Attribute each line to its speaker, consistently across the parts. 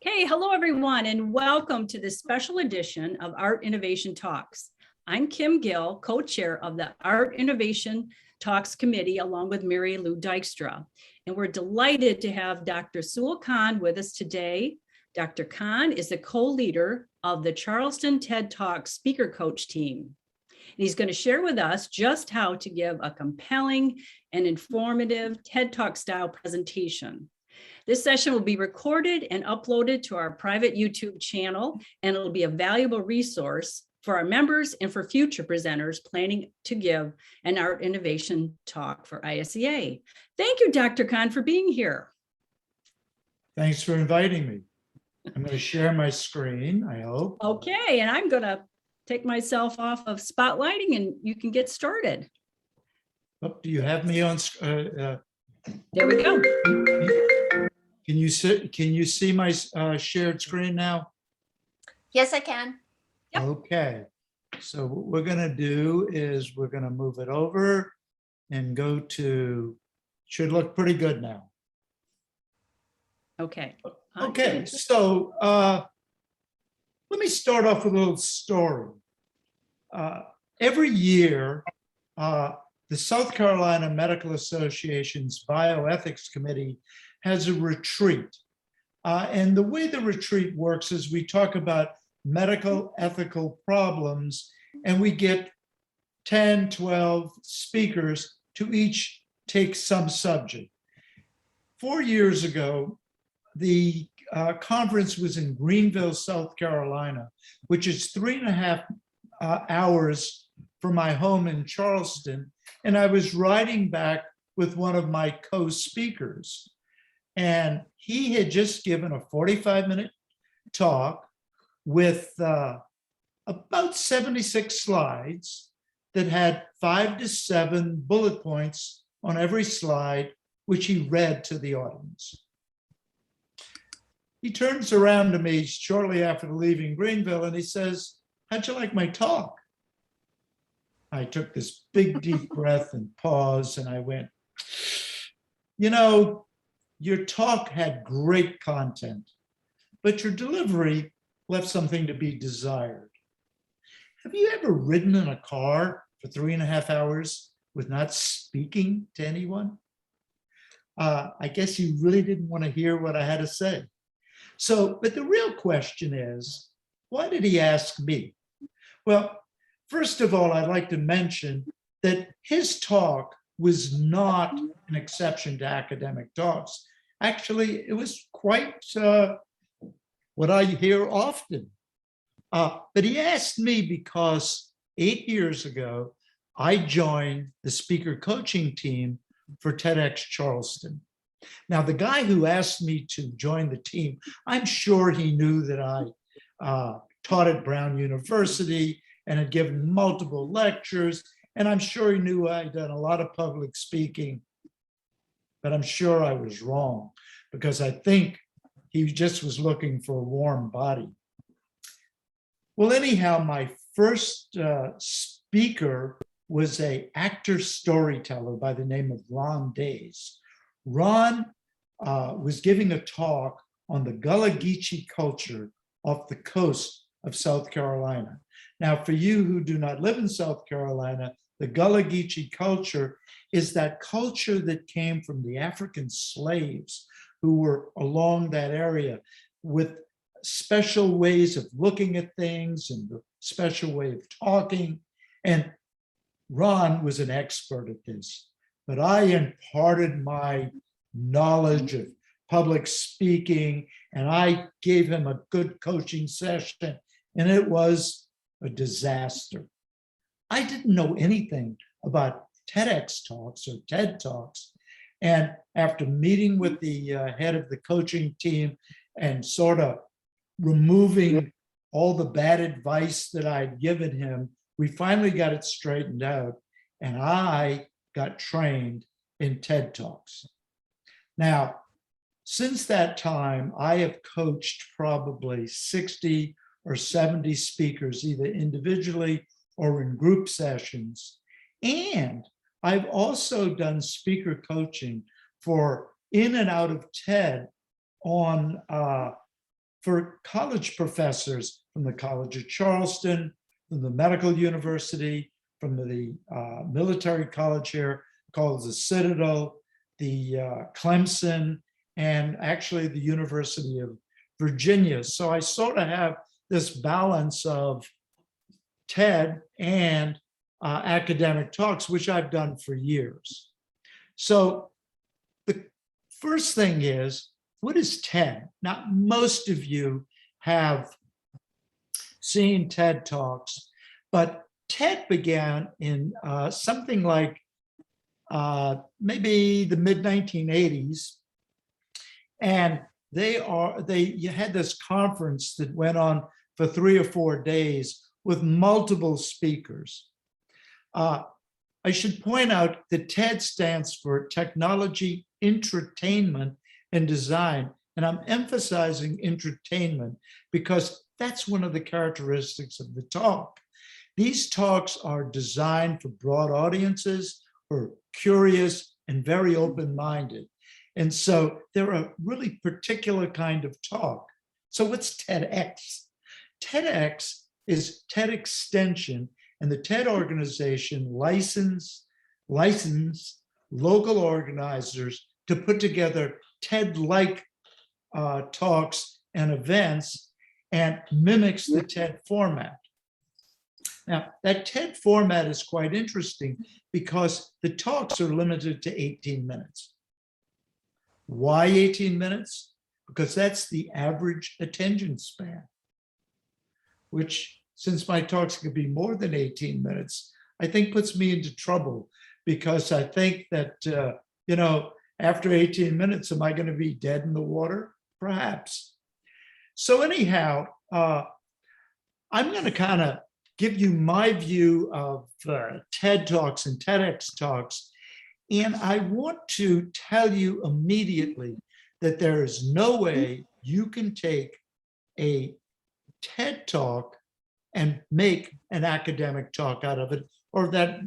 Speaker 1: Okay, hello everyone, and welcome to this special edition of Art Innovation Talks. I'm Kim Gill, co-chair of the Art Innovation Talks Committee, along with Mary Lou Dykstra. And we're delighted to have Dr. Sewell Kahn with us today. Dr. Kahn is the co-leader of the Charleston TED Talks speaker coach team. And he's going to share with us just how to give a compelling and informative TED Talk style presentation. This session will be recorded and uploaded to our private YouTube channel, and it'll be a valuable resource for our members and for future presenters planning to give an art innovation talk for ISEA. Thank you, Dr. Kahn, for being here.
Speaker 2: Thanks for inviting me. I'm going to share my screen, I hope.
Speaker 1: Okay, and I'm going to take myself off of spotlighting and you can get started.
Speaker 2: Oh, do you have me on?
Speaker 1: There we go.
Speaker 2: Can you see my shared screen now?
Speaker 3: Yes, I can.
Speaker 1: Yep.
Speaker 2: Okay. So what we're going to do is we're going to move it over and go to, should look pretty good now.
Speaker 1: Okay.
Speaker 2: Okay, so let me start off with a little story. Every year, the South Carolina Medical Association's Bioethics Committee has a retreat. And the way the retreat works is we talk about medical ethical problems, and we get 10, 12 speakers to each take some subject. 4 years ago, the conference was in Greenville, South Carolina, which is 3.5 hours from my home in Charleston. And I was riding back with one of my co-speakers. And he had just given a 45-minute talk with about 76 slides that had 5 to 7 bullet points on every slide, which he read to the audience. He turns around to me shortly after leaving Greenville and he says, "How'd you like my talk?" I took this big deep breath and pause and I went, "You know, your talk had great content, but your delivery left something to be desired. Have you ever ridden in a car for 3.5 hours with not speaking to anyone? I guess you really didn't want to hear what I had to say." So, but the real question is, why did he ask me? Well, first of all, I'd like to mention that his talk was not an exception to academic talks. Actually, it was quite what I hear often. But he asked me because 8 years ago, I joined the speaker coaching team for TEDx Charleston. Now, the guy who asked me to join the team, I'm sure he knew that I taught at Brown University and had given multiple lectures, and I'm sure he knew I'd done a lot of public speaking, but I'm sure I was wrong because I think he just was looking for a warm body. Well, anyhow, my first speaker was an actor storyteller by the name of Ron Days. Ron was giving a talk on the Gullah Geechee culture off the coast of South Carolina. Now, for you who do not live in South Carolina, the Gullah Geechee culture is that culture that came from the African slaves who were along that area with special ways of looking at things and the special way of talking. And Ron was an expert at this, but I imparted my knowledge of public speaking and I gave him a good coaching session, and it was a disaster. I didn't know anything about TEDx talks or TED Talks. And after meeting with the head of the coaching team and sort of removing all the bad advice that I'd given him, we finally got it straightened out and I got trained in TED Talks. Now, since that time, I have coached probably 60 or 70 speakers, either individually or in group sessions. And I've also done speaker coaching for in and out of TED on for college professors from the College of Charleston, from the Medical University, from the military college here called the Citadel, the Clemson, and actually the University of Virginia. So I sort of have this balance of TED and academic talks, which I've done for years. So the first thing is, what is TED? Now, most of you have seen TED Talks, but TED began in something like maybe the mid-1980s. And you had this conference that went on for 3 or 4 days with multiple speakers. I should point out that TED stands for Technology, Entertainment, and Design. And I'm emphasizing entertainment because that's one of the characteristics of the talk. These talks are designed for broad audiences who are curious and very open-minded. And so they're a really particular kind of talk. So what's TEDx? TEDx is TED Extension, and the TED organization license local organizers to put together TED-like talks and events and mimics the TED format. Now, that TED format is quite interesting because the talks are limited to 18 minutes. Why 18 minutes? Because that's the average attention span, which, since my talks could be more than 18 minutes, I think puts me into trouble, because I think that, after 18 minutes, am I going to be dead in the water? Perhaps. So anyhow, I'm going to kind of give you my view of TED Talks and TEDx Talks. And I want to tell you immediately that there is no way you can take a TED Talk and make an academic talk out of it, or that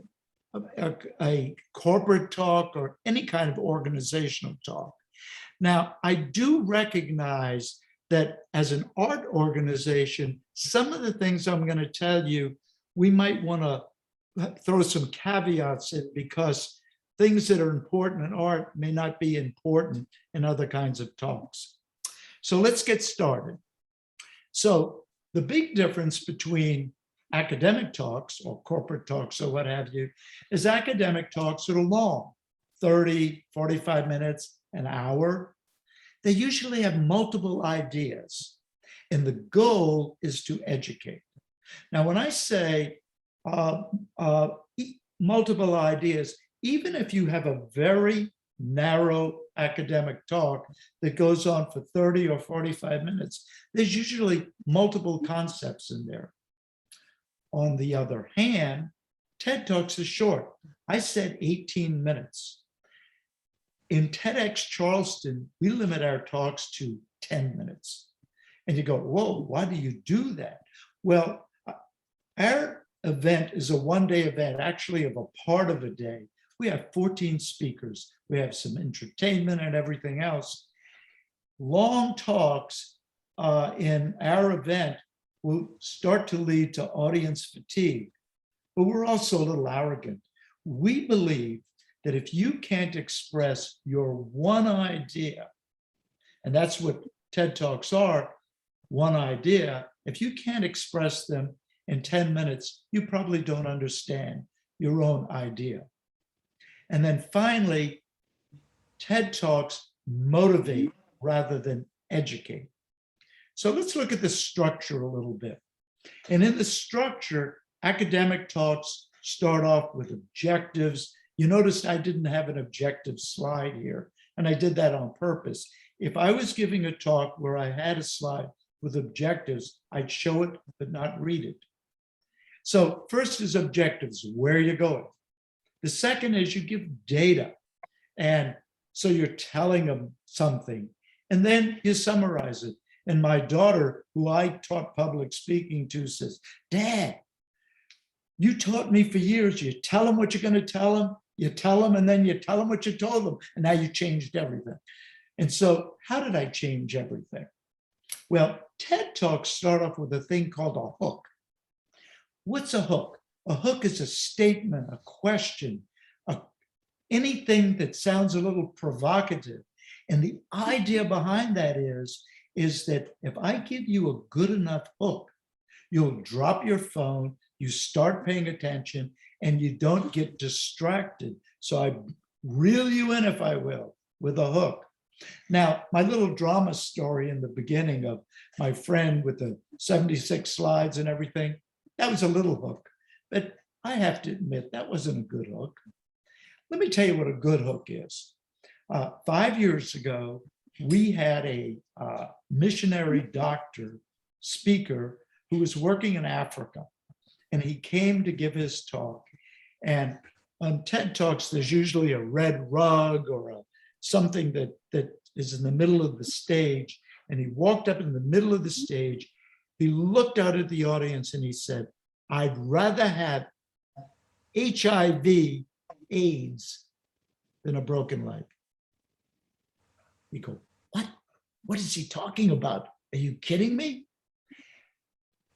Speaker 2: a corporate talk or any kind of organizational talk. Now, I do recognize that as an art organization, some of the things I'm going to tell you, we might want to throw some caveats in, because things that are important in art may not be important in other kinds of talks. So let's get started. So the big difference between academic talks or corporate talks or what have you is academic talks that are long, 30, 45 minutes, an hour. They usually have multiple ideas, and the goal is to educate. Now, when I say multiple ideas, even if you have a very narrow academic talk that goes on for 30 or 45 minutes, there's usually multiple concepts in there. On the other hand, TED Talks are short. I said 18 minutes. In TEDx Charleston, we limit our talks to 10 minutes. And you go, whoa, why do you do that? Well, our event is a one-day event, actually of a part of a day. We have 14 speakers. We have some entertainment and everything else. Long talks in our event will start to lead to audience fatigue, but we're also a little arrogant. We believe that if you can't express your one idea, and that's what TED Talks are, one idea, if you can't express them in 10 minutes, you probably don't understand your own idea. And then finally, TED Talks motivate rather than educate. So let's look at the structure a little bit. And in the structure, academic talks start off with objectives. You noticed I didn't have an objective slide here, and I did that on purpose. If I was giving a talk where I had a slide with objectives, I'd show it but not read it. So first is objectives, where are you going? The second is you give data. And so you're telling them something, and then you summarize it. And my daughter, who I taught public speaking to, says, Dad, you taught me for years. You tell them what you're going to tell them, you tell them, and then you tell them what you told them, and now you changed everything. And so how did I change everything? Well, TED Talks start off with a thing called a hook. What's a hook? A hook is a statement, a question, anything that sounds a little provocative. And the idea behind that is that if I give you a good enough hook, you'll drop your phone, you start paying attention, and you don't get distracted. So I reel you in, if I will, with a hook. Now, my little drama story in the beginning of my friend with the 76 slides and everything, that was a little hook. But I have to admit, that wasn't a good hook. Let me tell you what a good hook is. 5 years ago, we had a missionary doctor speaker who was working in Africa, and he came to give his talk. And on TED Talks, there's usually a red rug or something that is in the middle of the stage. And he walked up in the middle of the stage. He looked out at the audience and he said, "I'd rather have HIV, AIDS, than a broken leg." We go, "What? What is he talking about? Are you kidding me?"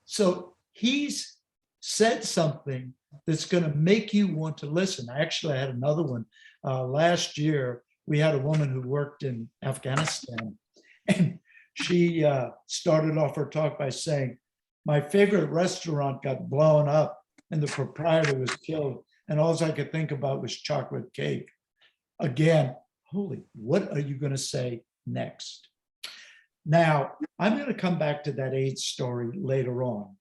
Speaker 2: So he's said something that's going to make you want to listen. I had another one last year. We had a woman who worked in Afghanistan, and she started off her talk by saying, "My favorite restaurant got blown up and the proprietor was killed, and all I could think about was chocolate cake." Again, holy, what are you going to say next? Now, I'm going to come back to that AIDS story later on,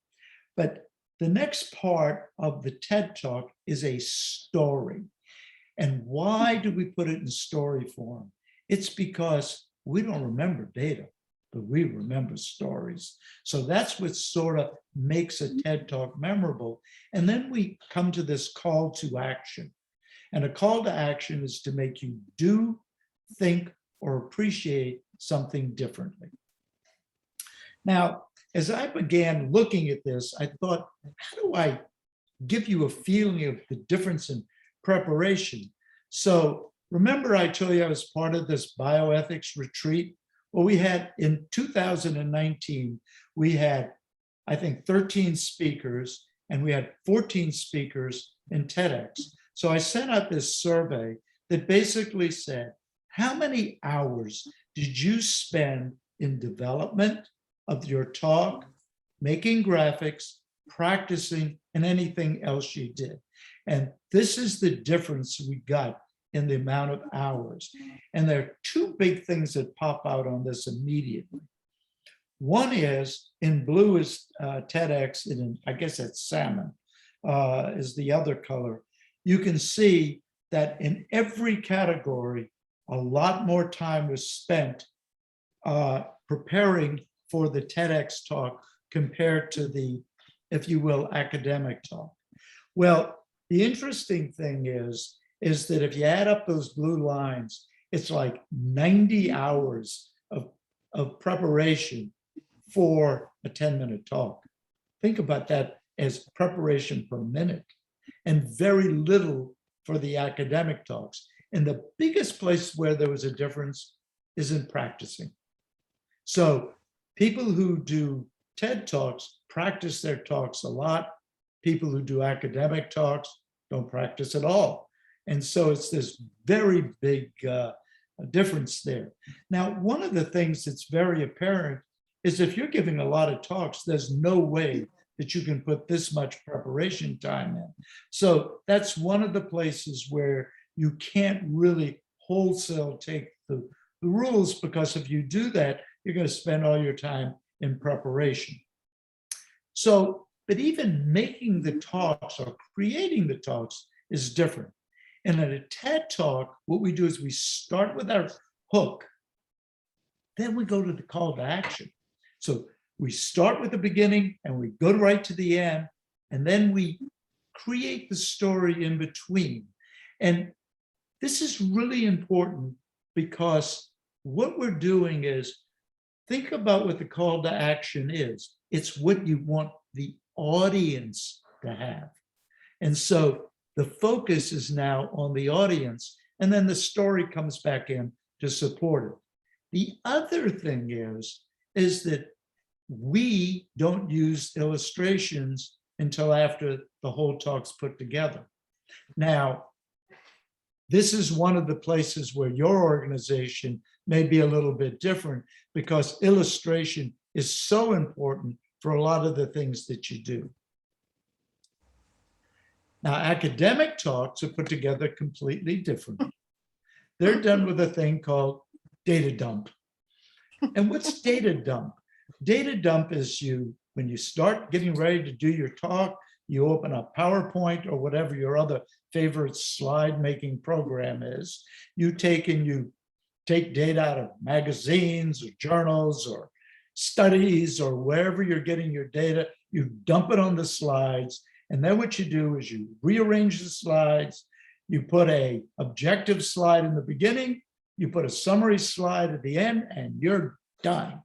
Speaker 2: but the next part of the TED Talk is a story. And why do we put it in story form? It's because we don't remember data, but we remember stories. So that's what sort of makes a TED Talk memorable. And then we come to this call to action. And a call to action is to make you do, think, or appreciate something differently. Now, as I began looking at this, I thought, how do I give you a feeling of the difference in preparation? So remember I told you I was part of this bioethics retreat? Well, we had in 2019, we had, I think, 13 speakers, and we had 14 speakers in TEDx. So I sent out this survey that basically said, how many hours did you spend in development of your talk, making graphics, practicing, and anything else you did? And this is the difference we got in the amount of hours. And there are two big things that pop out on this immediately. One is, in blue is TEDx, and I guess that's salmon is the other color. You can see that in every category, a lot more time was spent preparing for the TEDx talk compared to the, if you will, academic talk. Well, the interesting thing is that if you add up those blue lines, it's like 90 hours of preparation for a 10-minute talk. Think about that as preparation per minute, and very little for the academic talks. And the biggest place where there was a difference is in practicing. So people who do TED Talks practice their talks a lot. People who do academic talks don't practice at all. And so it's this very big difference there. Now, one of the things that's very apparent is if you're giving a lot of talks, there's no way that you can put this much preparation time in. So that's one of the places where you can't really wholesale take the rules, because if you do that, you're going to spend all your time in preparation. So, but even making the talks or creating the talks is different. And at a TED Talk, what we do is we start with our hook, then we go to the call to action. So we start with the beginning and we go right to the end, and then we create the story in between. And this is really important because what we're doing is, think about what the call to action is. It's what you want the audience to have. And so the focus is now on the audience, and then the story comes back in to support it. The other thing is that we don't use illustrations until after the whole talk's put together. Now, this is one of the places where your organization may be a little bit different because illustration is so important for a lot of the things that you do. Now, academic talks are put together completely differently. They're done with a thing called data dump. And what's data dump? Data dump is when you start getting ready to do your talk, you open up PowerPoint or whatever your other favorite slide making program is. You take data out of magazines or journals or studies or wherever you're getting your data, you dump it on the slides. And then what you do is you rearrange the slides, you put an objective slide in the beginning, you put a summary slide at the end, and you're done.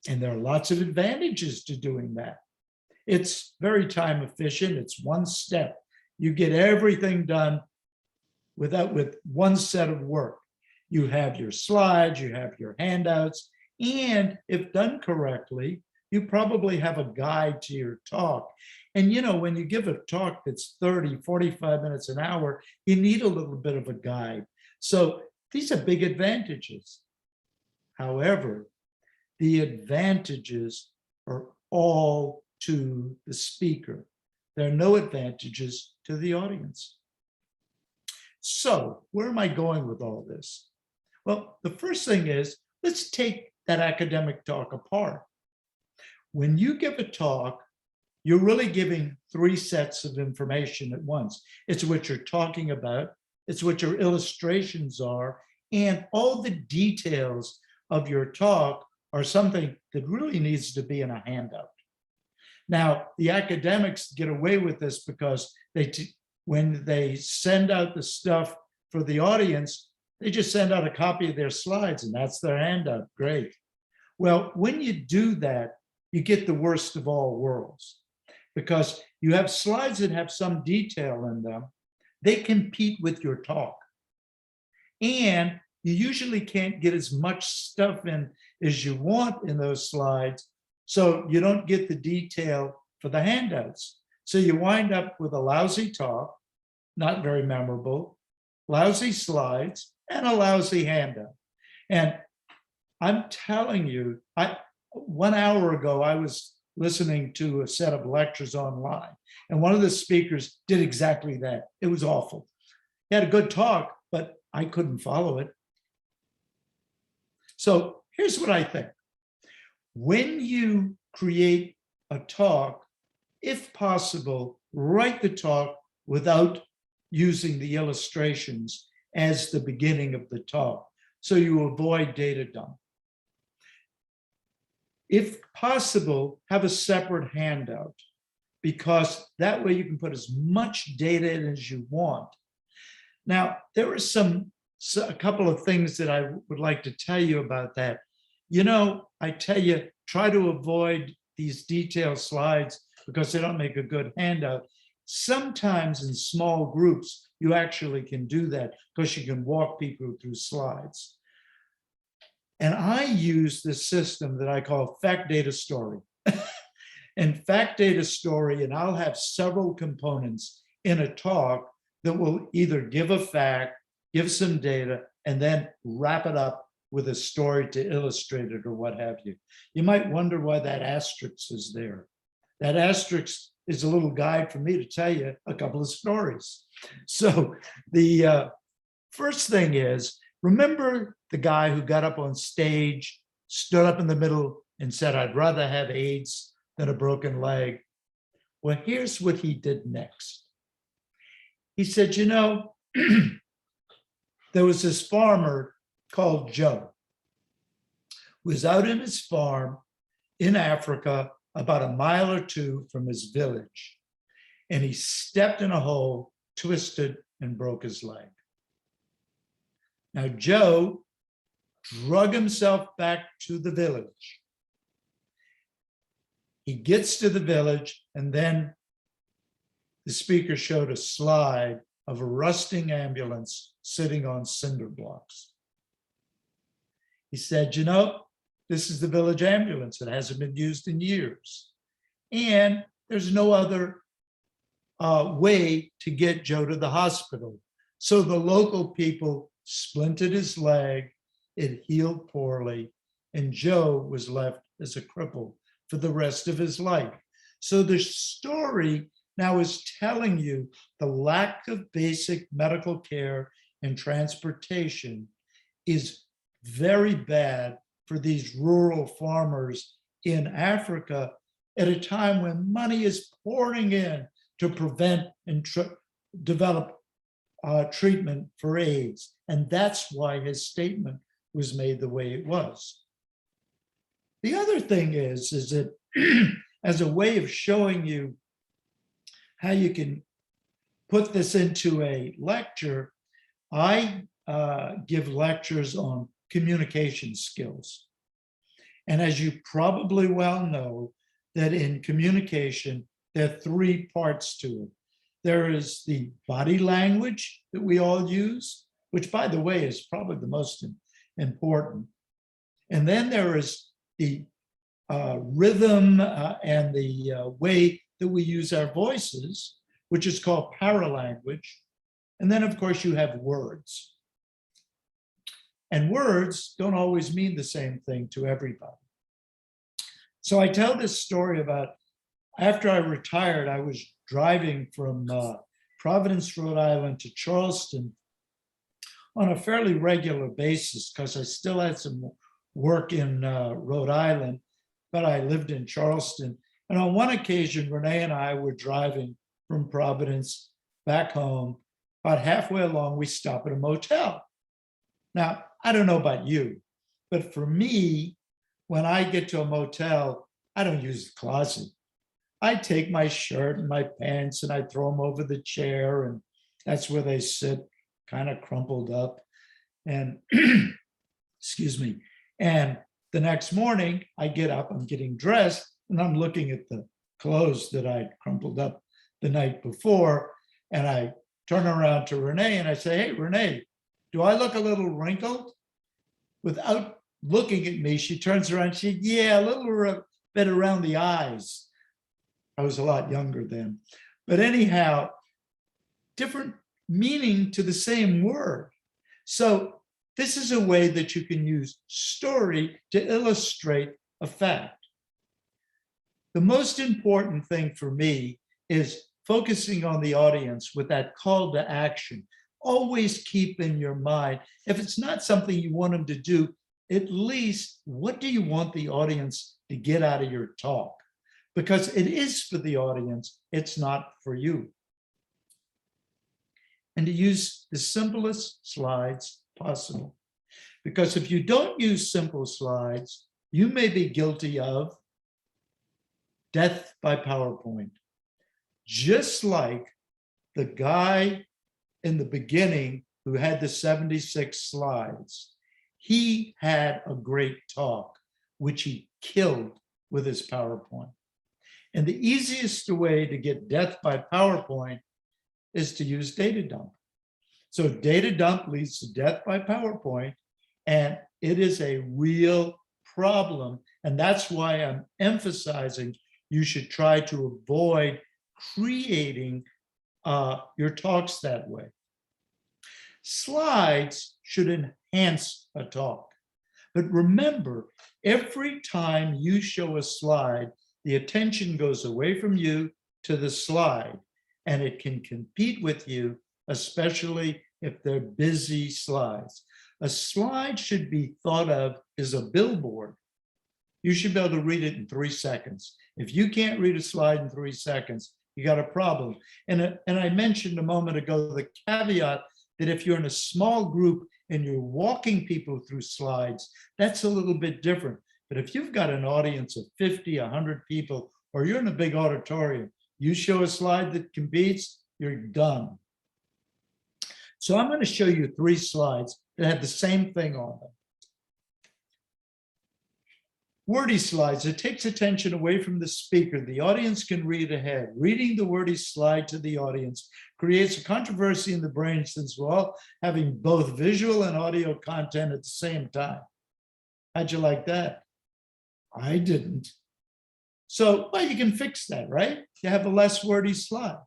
Speaker 2: And there are lots of advantages to doing that. It's very time efficient. It's one step. You get everything done with one set of work. You have your slides, you have your handouts, and if done correctly, you probably have a guide to your talk. And when you give a talk that's 30, 45 minutes, an hour, you need a little bit of a guide. So these are big advantages. However, the advantages are all to the speaker. There are no advantages to the audience. So where am I going with all this? Well, the first thing is, let's take that academic talk apart. When you give a talk, you're really giving three sets of information at once. It's what you're talking about, it's what your illustrations are, and all the details of your talk are something that really needs to be in a handout. Now, the academics get away with this because when they send out the stuff for the audience, they just send out a copy of their slides and that's their handout. Great. Well, when you do that, you get the worst of all worlds because you have slides that have some detail in them. They compete with your talk. And you usually can't get as much stuff in as you want in those slides, so you don't get the detail for the handouts. So you wind up with a lousy talk, not very memorable, lousy slides, and a lousy handout. And I'm telling you, 1 hour ago, I was listening to a set of lectures online, and one of the speakers did exactly that. It was awful. He had a good talk, but I couldn't follow it. So here's what I think. When you create a talk, if possible, write the talk without using the illustrations as the beginning of the talk, so you avoid data dump. If possible, have a separate handout, because that way you can put as much data in as you want. Now, there are a couple of things that I would like to tell you about that. I tell you, try to avoid these detailed slides because they don't make a good handout. Sometimes in small groups, you actually can do that because you can walk people through slides. And I use this system that I call fact, data, story. And fact, data, story, and I'll have several components in a talk that will either give a fact, give some data, and then wrap it up with a story to illustrate it or what have you. You might wonder why that asterisk is there. That asterisk is a little guide for me to tell you a couple of stories. So the first thing is, remember the guy who got up on stage, stood up in the middle and said, "I'd rather have AIDS than a broken leg." Well, here's what he did next. He said, there was this farmer called Joe, who was out in his farm in Africa, about a mile or two from his village. And he stepped in a hole, twisted, and broke his leg. Now, Joe drug himself back to the village. He gets to the village, and then the speaker showed a slide of a rusting ambulance sitting on cinder blocks. He said, This is the village ambulance. It hasn't been used in years. And there's no other way to get Joe to the hospital. So the local people splinted his leg, it healed poorly, and Joe was left as a cripple for the rest of his life. So the story now is telling you the lack of basic medical care and transportation is very bad for these rural farmers in Africa at a time when money is pouring in to prevent and develop treatment for AIDS. And that's why his statement was made the way it was. The other thing is that as a way of showing you how you can put this into a lecture, I give lectures on communication skills. And as you probably well know, that in communication, there are three parts to it. There is the body language that we all use, which, by the way, is probably the most important. And then there is the rhythm and the way that we use our voices, which is called paralanguage. And then, of course, you have words. And words don't always mean the same thing to everybody. So I tell this story about after I retired, I was driving from Providence, Rhode Island to Charleston on a fairly regular basis because I still had some work in Rhode Island, but I lived in Charleston. And on one occasion, Renee and I were driving from Providence back home. About halfway along, we stop at a motel. Now, I don't know about you, but for me, when I get to a motel, I don't use the closet. I take my shirt and my pants and I throw them over the chair, and that's where they sit, kind of crumpled up. And excuse me. And the next morning, I get up, I'm getting dressed, and I'm looking at the clothes that I crumpled up the night before. And I turn around to Renee and I say, "Hey, Renee, do I look a little wrinkled?" Without looking at me, she turns around and she said, "Yeah, a little bit around the eyes." I was a lot younger then. But anyhow, different meaning to the same word. So this is a way that you can use story to illustrate a fact. The most important thing for me is focusing on the audience with that call to action. Always keep in your mind, if it's not something you want them to do, at least what do you want the audience to get out of your talk? Because it is for the audience, it's not for you. And to use the simplest slides possible. Because if you don't use simple slides, you may be guilty of death by PowerPoint. Just like the guy in the beginning who had the 76 slides, he had a great talk, which he killed with his PowerPoint. And the easiest way to get death by PowerPoint is to use data dump. So data dump leads to death by PowerPoint, and it is a real problem. And that's why I'm emphasizing you should try to avoid creating your talks that way. Slides should enhance a talk. But remember, every time you show a slide, the attention goes away from you to the slide, and it can compete with you, especially if they're busy slides. A slide should be thought of as a billboard. You should be able to read it in 3 seconds. If you can't read a slide in 3 seconds, you got a problem. And I mentioned a moment ago the caveat that if you're in a small group and you're walking people through slides, that's a little bit different. But if you've got an audience of 50, 100 people, or you're in a big auditorium, you show a slide that competes, you're done. So I'm going to show you 3 slides that have the same thing on them. Wordy slides, it takes attention away from the speaker. The audience can read ahead. Reading the wordy slide to the audience creates a controversy in the brain since we're all having both visual and audio content at the same time. How'd you like that? I didn't. So, well, you can fix that, right? You have a less wordy slide.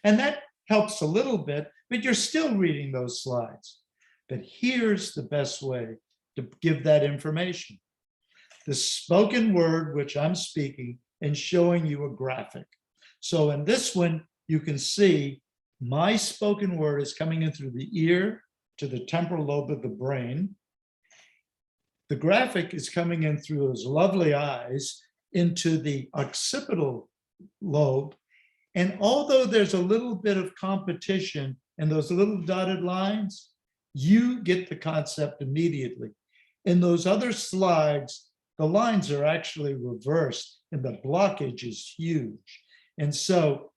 Speaker 2: And that helps a little bit, but you're still reading those slides. But here's the best way to give that information. The spoken word, which I'm speaking, and showing you a graphic. So in this one, you can see my spoken word is coming in through the ear to the temporal lobe of the brain. The graphic is coming in through those lovely eyes into the occipital lobe. And although there's a little bit of competition in those little dotted lines, you get the concept immediately. In those other slides, the lines are actually reversed and the blockage is huge. And so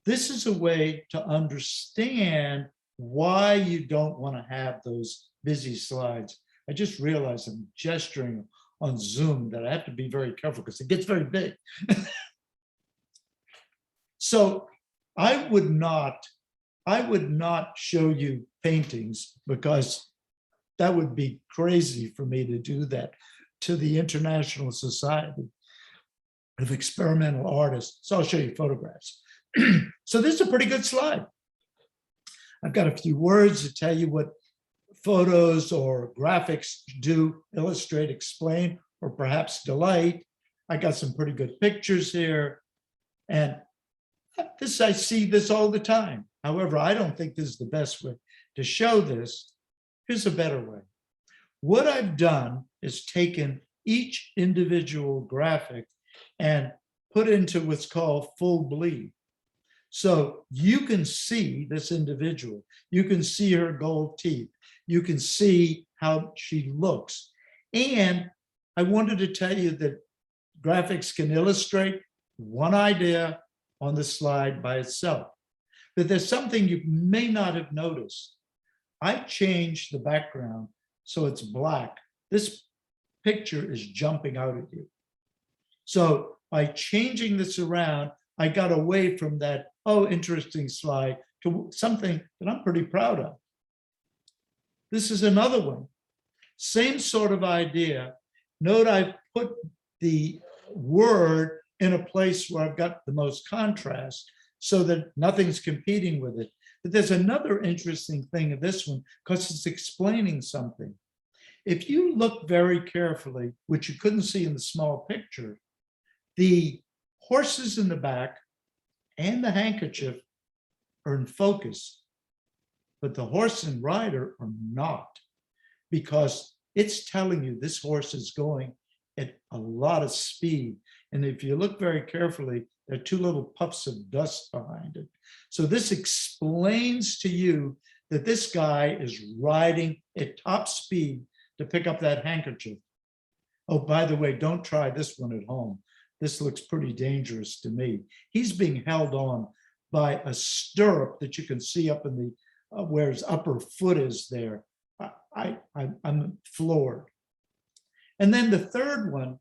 Speaker 2: this is a way to understand why you don't want to have those busy slides. I just realized I'm gesturing on Zoom that I have to be very careful because it gets very big. So I would not show you paintings because that would be crazy for me to do that to the International Society of Experimental Artists. So I'll show you photographs. So this is a pretty good slide. I've got a few words to tell you what photos or graphics do, illustrate, explain, or perhaps delight. I got some pretty good pictures here. And this, I see this all the time. However, I don't think this is the best way to show this. Here's a better way. What I've done is taken each individual graphic and put into what's called full bleed. So you can see this individual. You can see her gold teeth. You can see how she looks. And I wanted to tell you that graphics can illustrate one idea on the slide by itself. But there's something you may not have noticed. I changed the background so it's black. This picture is jumping out at you. So by changing this around, I got away from that, oh, interesting slide, to something that I'm pretty proud of. This is another one. Same sort of idea. Note I put the word in a place where I've got the most contrast so that nothing's competing with it. But there's another interesting thing of this one because it's explaining something. If you look very carefully, which you couldn't see in the small picture, the horses in the back and the handkerchief are in focus, but the horse and rider are not, because it's telling you this horse is going at a lot of speed. And if you look very carefully, there are two little puffs of dust behind it. So this explains to you that this guy is riding at top speed to pick up that handkerchief. Oh, by the way, don't try this one at home. This looks pretty dangerous to me. He's being held on by a stirrup that you can see up in the, where his upper foot is there. I'm floored. And then the third one,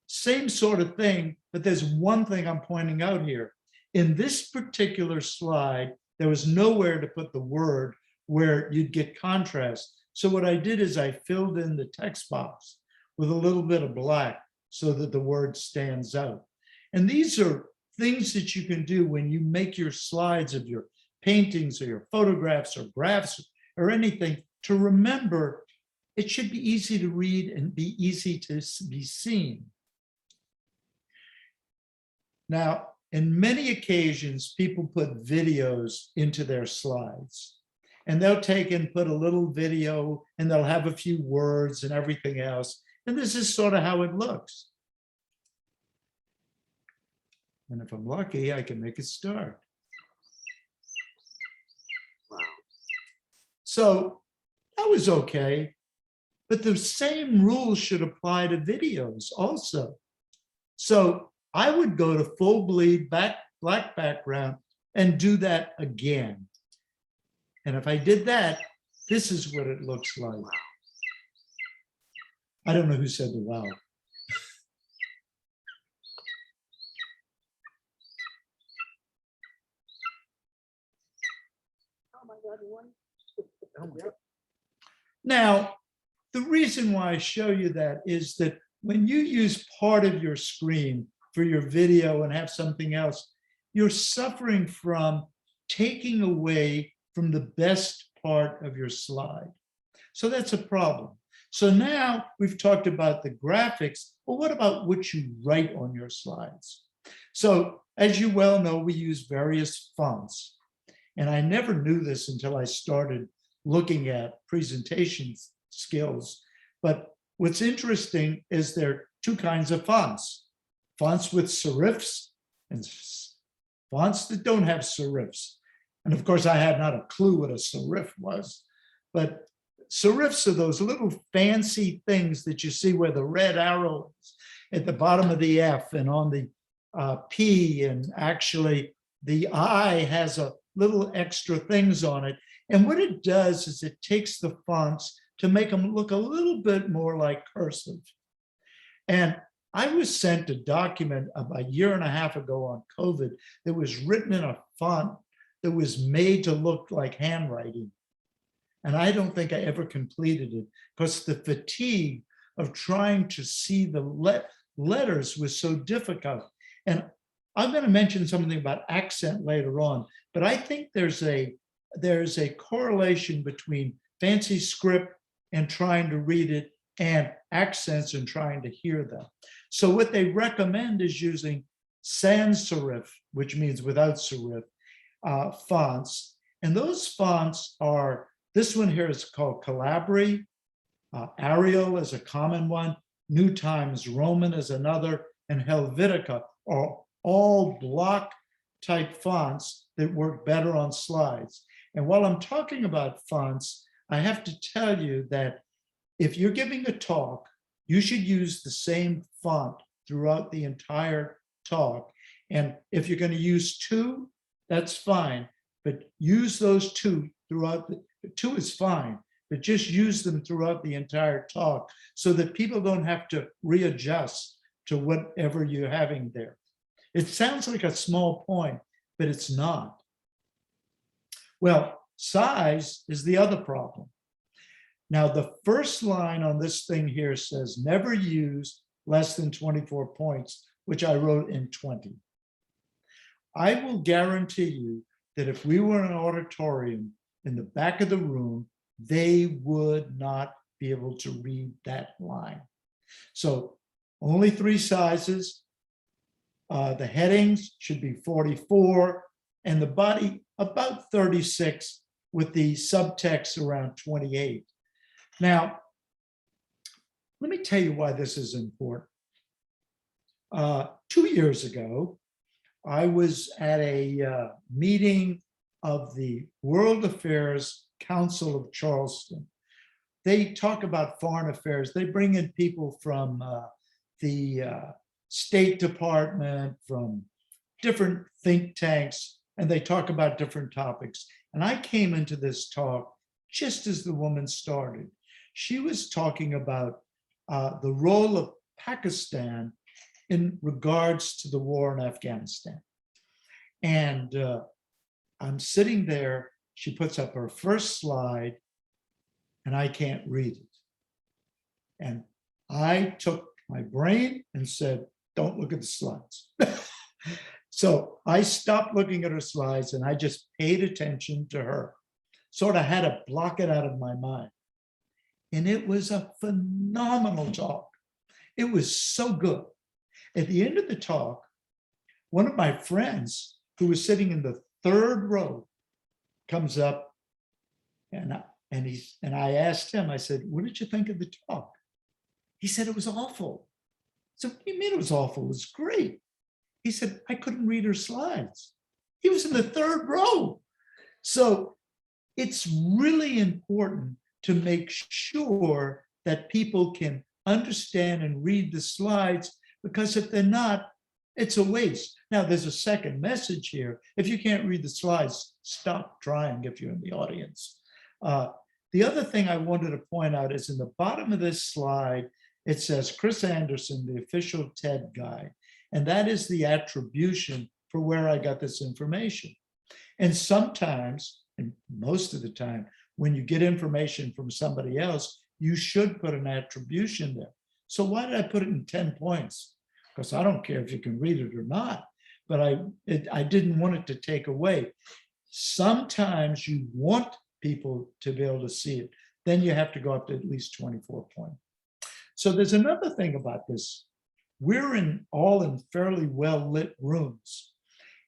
Speaker 2: same sort of thing, but there's one thing I'm pointing out here. In this particular slide, there was nowhere to put the word where you'd get contrast. So what I did is I filled in the text box with a little bit of black so that the word stands out. And these are things that you can do when you make your slides of your paintings or your photographs or graphs or anything, to remember it should be easy to read and be easy to be seen. Now, in many occasions, people put videos into their slides, and they'll take and put a little video and they'll have a few words and everything else. And this is sort of how it looks. And if I'm lucky, I can make it start. Wow. So that was okay. But the same rules should apply to videos also. So I would go to full bleed, black background, and do that again. And if I did that, this is what it looks like. I don't know who said the wow. Now, the reason why I show you that is that when you use part of your screen for your video and have something else, you're suffering from taking away from the best part of your slide. So that's a problem. So now we've talked about the graphics, but what about what you write on your slides? So as you well know, we use various fonts. And I never knew this until I started looking at presentation skills. But what's interesting is there are two kinds of fonts. Fonts with serifs and fonts that don't have serifs. And of course, I had not a clue what a serif was, but serifs are those little fancy things that you see where the red arrow is at the bottom of the F and on the P, and actually the I has a little extra things on it. And what it does is it takes the fonts to make them look a little bit more like cursive. And I was sent a document about a year and a half ago on COVID that was written in a font that was made to look like handwriting. And I don't think I ever completed it because the fatigue of trying to see the letters was so difficult. And I'm going to mention something about accent later on, but I think there's a correlation between fancy script and trying to read it and accents and trying to hear them. So what they recommend is using sans serif, which means without serif, fonts. And those fonts are, this one here is called Calabri, Arial is a common one, New Times Roman is another, and Helvetica are all block type fonts that work better on slides. And while I'm talking about fonts, I have to tell you that if you're giving a talk, you should use the same font throughout the entire talk. And if you're going to use two, that's fine, but use those two throughout. Two is fine, but just use them throughout the entire talk so that people don't have to readjust to whatever you're having there. It sounds like a small point, but it's not. Well, size is the other problem. Now, the first line on this thing here says never use less than 24 points, which I wrote in 20. I will guarantee you that if we were in an auditorium in the back of the room, they would not be able to read that line. So only 3 sizes. The headings should be 44 and the body about 36 with the subtext around 28. Now, let me tell you why this is important. 2 years ago, I was at a meeting of the World Affairs Council of Charleston. They talk about foreign affairs. They bring in people from the State Department, from different think tanks, and they talk about different topics. And I came into this talk just as the woman started. She was talking about the role of Pakistan in regards to the war in Afghanistan. And I'm sitting there, she puts up her first slide, and I can't read it. And I took my brain and said, don't look at the slides. So I stopped looking at her slides and I just paid attention to her. Sort of had to block it out of my mind. And it was a phenomenal talk. It was so good. At the end of the talk, one of my friends who was sitting in the 3rd row comes up and I asked him, I said, what did you think of the talk? He said, it was awful. So what do you mean it was awful? It was great. He said, I couldn't read her slides. He was in the 3rd row. So it's really important to make sure that people can understand and read the slides, because if they're not, it's a waste. Now, there's a second message here. If you can't read the slides, stop trying if you're in the audience. The other thing I wanted to point out is in the bottom of this slide, it says Chris Anderson, the official TED guide. And that is the attribution for where I got this information. And sometimes, and most of the time, when you get information from somebody else, you should put an attribution there. So why did I put it in 10 points? Because I don't care if you can read it or not, but I didn't want it to take away. Sometimes you want people to be able to see it. Then you have to go up to at least 24 points. So there's another thing about this. We're all in fairly well-lit rooms.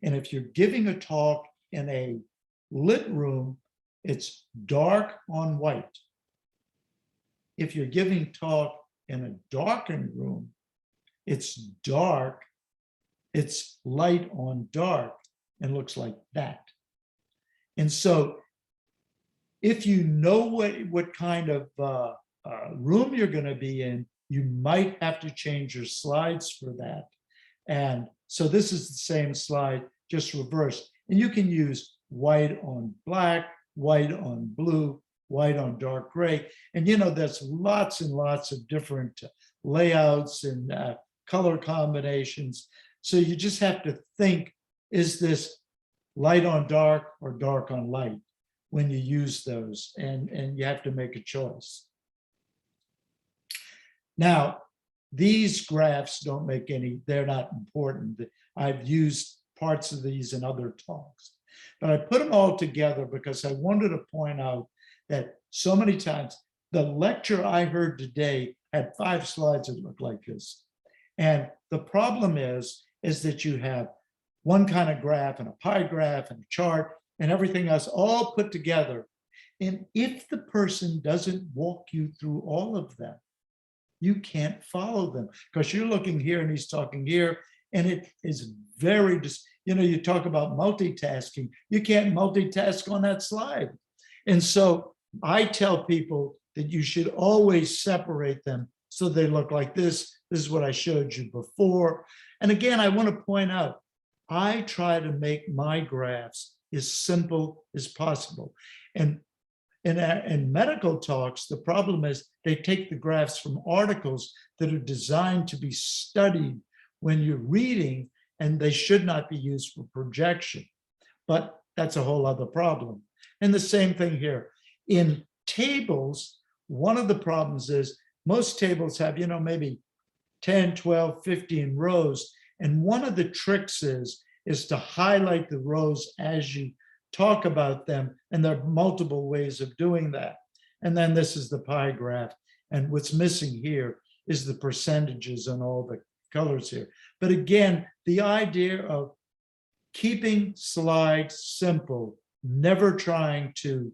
Speaker 2: And if you're giving a talk in a lit room, it's dark on white. If you're giving talk in a darkened room, it's dark, it's light on dark, and looks like that. And so if you know what kind of room you're going to be in, you might have to change your slides for that. And so this is the same slide, just reversed. And you can use white on black, white on blue, white on dark gray. And there's lots and lots of different layouts and color combinations. So you just have to think, is this light on dark or dark on light when you use those? And you have to make a choice. Now, these graphs don't make any, they're not important. I've used parts of these in other talks, but I put them all together because I wanted to point out that so many times the lecture I heard today had 5 slides that looked like this. And the problem is that you have one kind of graph and a pie graph and a chart and everything else all put together. And if the person doesn't walk you through all of them, you can't follow them because you're looking here and he's talking here. And it is very, you talk about multitasking. You can't multitask on that slide. And so I tell people that you should always separate them so they look like this. This is what I showed you before. And again, I want to point out, I try to make my graphs as simple as possible. And in medical talks, the problem is they take the graphs from articles that are designed to be studied when you're reading, and they should not be used for projection. But that's a whole other problem. And the same thing here. In tables, one of the problems is most tables have, maybe 10, 12, 15 rows. And one of the tricks is to highlight the rows as you talk about them. And there are multiple ways of doing that. And then this is the pie graph. And what's missing here is the percentages on all the colors here. But again, the idea of keeping slides simple, never trying to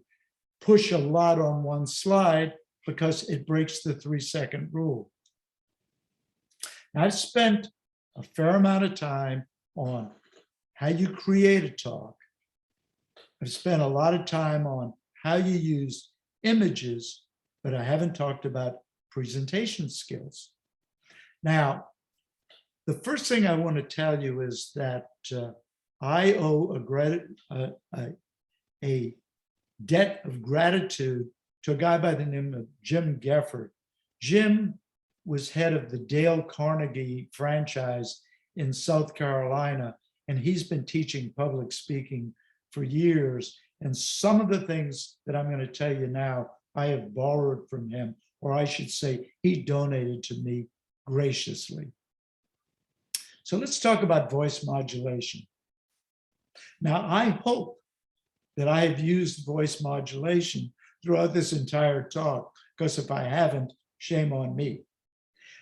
Speaker 2: push a lot on one slide because it breaks the 3-second rule. Now, I've spent a fair amount of time on how you create a talk. I've spent a lot of time on how you use images, but I haven't talked about presentation skills. Now, the first thing I want to tell you is that I owe a debt of gratitude to a guy by the name of Jim Gefford. Jim was head of the Dale Carnegie franchise in South Carolina, and he's been teaching public speaking for years. And some of the things that I'm going to tell you now, I have borrowed from him, or I should say, he donated to me graciously. So let's talk about voice modulation. Now, I hope that I have used voice modulation throughout this entire talk, because if I haven't, shame on me.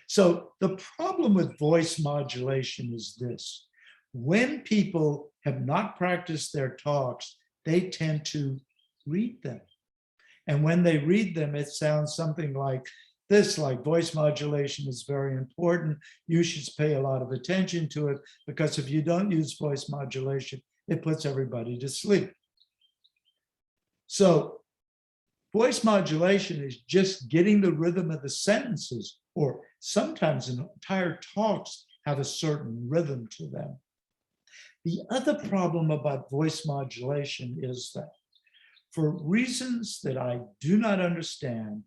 Speaker 2: So the problem with voice modulation is this. When people have not practiced their talks, they tend to read them. And when they read them, it sounds something like this, like voice modulation is very important. You should pay a lot of attention to it, because if you don't use voice modulation, it puts everybody to sleep. So voice modulation is just getting the rhythm of the sentences, or sometimes entire talks have a certain rhythm to them. The other problem about voice modulation is that for reasons that I do not understand,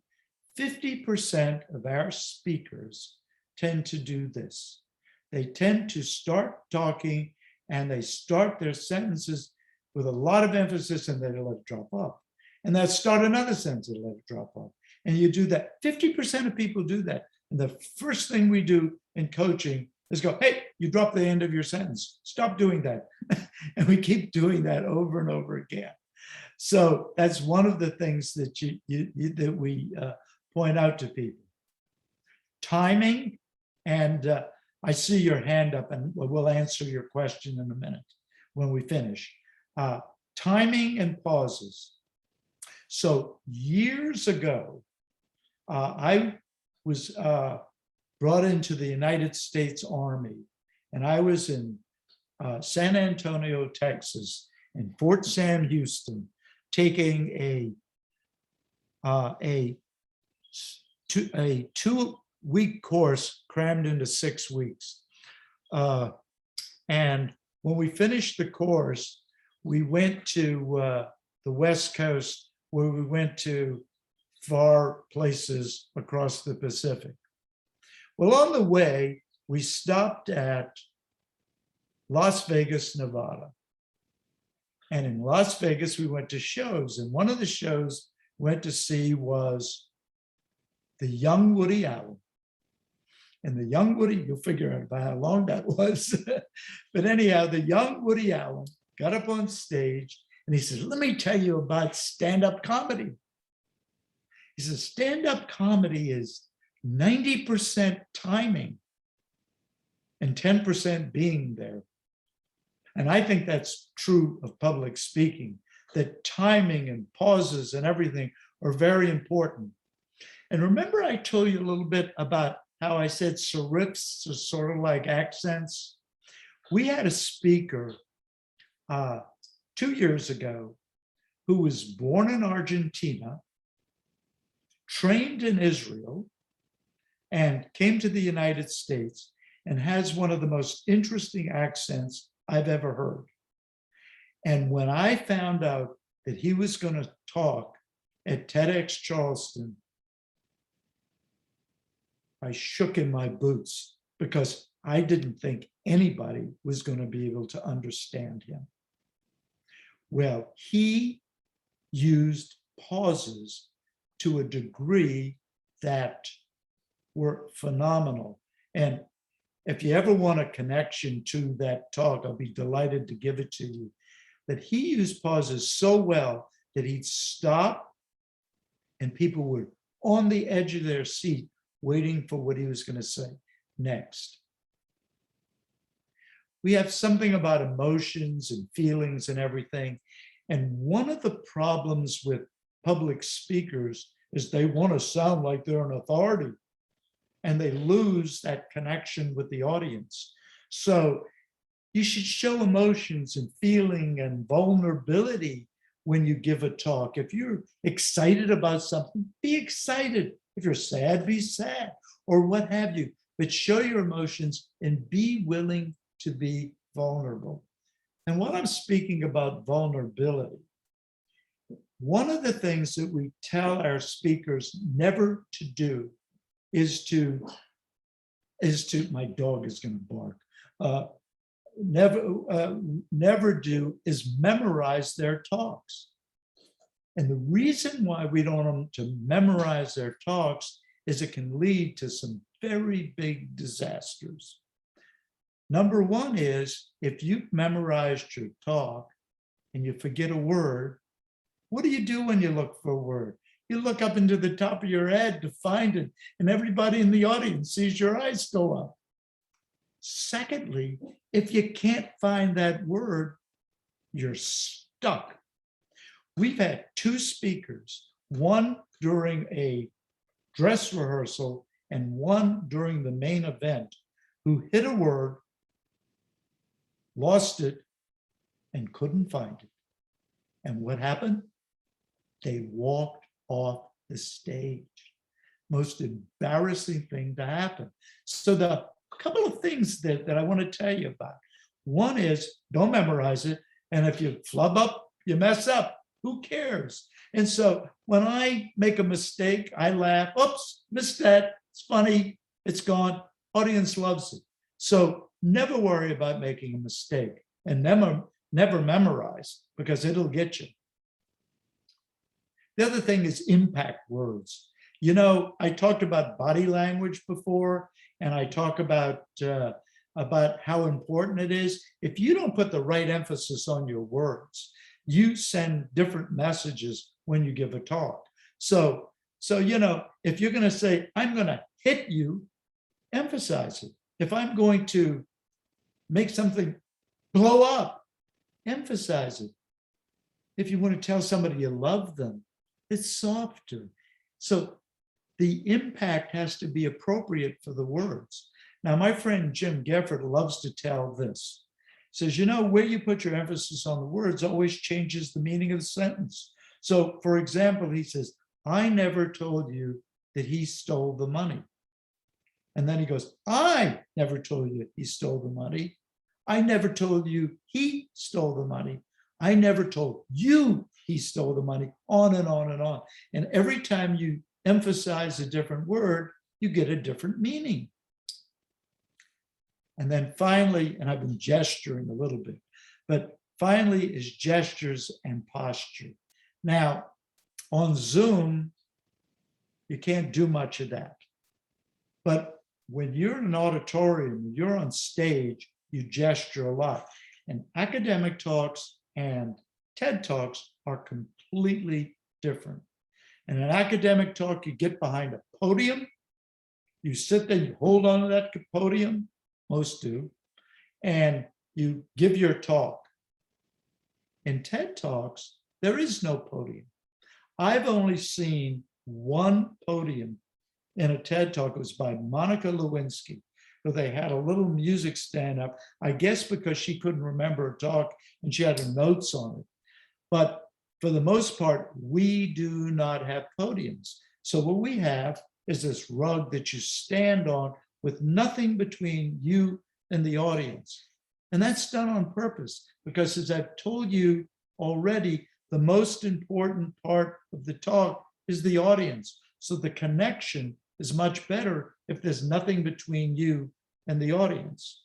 Speaker 2: 50% of our speakers tend to do this. They tend to start talking and they start their sentences with a lot of emphasis and they let it drop off. And they'll start another sentence and let it drop off. And you do that. 50% of people do that. And the first thing we do in coaching is go, hey, you dropped the end of your sentence. Stop doing that. And we keep doing that over and over again. So that's one of the things that that we point out to people. Timing, and I see your hand up, and we'll answer your question in a minute when we finish. Timing and pauses. So years ago, I was brought into the United States Army, and I was in San Antonio, Texas, and Fort Sam Houston, taking a 2-week course crammed into 6 weeks. And when we finished the course, we went to the West Coast, where we went to far places across the Pacific. Well, on the way, we stopped at Las Vegas, Nevada. And in Las Vegas, we went to shows. And one of the shows we went to see was the young Woody Allen. And the young Woody, you'll figure out about how long that was. But anyhow, the young Woody Allen got up on stage and he said, let me tell you about stand-up comedy. He says, stand-up comedy is 90% timing and 10% being there. And I think that's true of public speaking, that timing and pauses and everything are very important. And remember, I told you a little bit about how I said serifs are sort of like accents. We had a speaker 2 years ago who was born in Argentina, trained in Israel, and came to the United States and has one of the most interesting accents I've ever heard. And when I found out that he was going to talk at TEDx Charleston, I shook in my boots because I didn't think anybody was going to be able to understand him. Well, he used pauses to a degree that were phenomenal. And if you ever want a connection to that talk, I'll be delighted to give it to you. That he used pauses so well that he'd stop and people were on the edge of their seat waiting for what he was going to say next. We have something about emotions and feelings and everything. And one of the problems with public speakers is they want to sound like they're an authority, and they lose that connection with the audience. So you should show emotions and feeling and vulnerability when you give a talk. If you're excited about something, be excited. If you're sad, be sad, or what have you. But show your emotions and be willing to be vulnerable. And while I'm speaking about vulnerability, one of the things that we tell our speakers never to do is to, my dog is going to bark, never do is memorize their talks. And the reason why we don't want them to memorize their talks is it can lead to some very big disasters. Number one is, if you've memorized your talk and you forget a word, what do you do when you look for a word? You look up into the top of your head to find it, and everybody in the audience sees your eyes go up. Secondly, if you can't find that word, you're stuck. We've had two speakers, one during a dress rehearsal and one during the main event, who hit a word, lost it, and couldn't find it. And what happened? They walked off the stage. Most embarrassing thing to happen. So the couple of things that I want to tell you about. One is, don't memorize it. And if you flub up, you mess up. Who cares? And so when I make a mistake, I laugh. Oops, missed that. It's funny. It's gone. Audience loves it. So never worry about making a mistake, and never memorize, because it'll get you. The other thing is impact words. You know, I talked about body language before, and I talk about how important it is. If you don't put the right emphasis on your words, you send different messages when you give a talk. So you know, if you're going to say, I'm going to hit you, emphasize it. If I'm going to make something blow up, emphasize it. If you want to tell somebody you love them, it's softer. So the impact has to be appropriate for the words. Now, my friend Jim Gefford loves to tell this. He says, you know, where you put your emphasis on the words always changes the meaning of the sentence. So, for example, he says, I never told you that he stole the money. And then he goes, I never told you he stole the money. I never told you he stole the money. I never told you he stole the money, on and on and on. And every time you emphasize a different word, you get a different meaning. And then finally, and I've been gesturing a little bit, but finally is gestures and posture. Now, on Zoom, you can't do much of that. But when you're in an auditorium, you're on stage, you gesture a lot. And academic talks and TED Talks are completely different. In an academic talk, you get behind a podium, you sit there, you hold on to that podium, most do, and you give your talk. In TED Talks, there is no podium. I've only seen one podium in a TED Talk. It was by Monica Lewinsky, where they had a little music stand up, I guess because she couldn't remember a talk and she had her notes on it. But for the most part, we do not have podiums. So what we have is this rug that you stand on with nothing between you and the audience. And that's done on purpose, because as I've told you already, the most important part of the talk is the audience. So the connection is much better if there's nothing between you and the audience.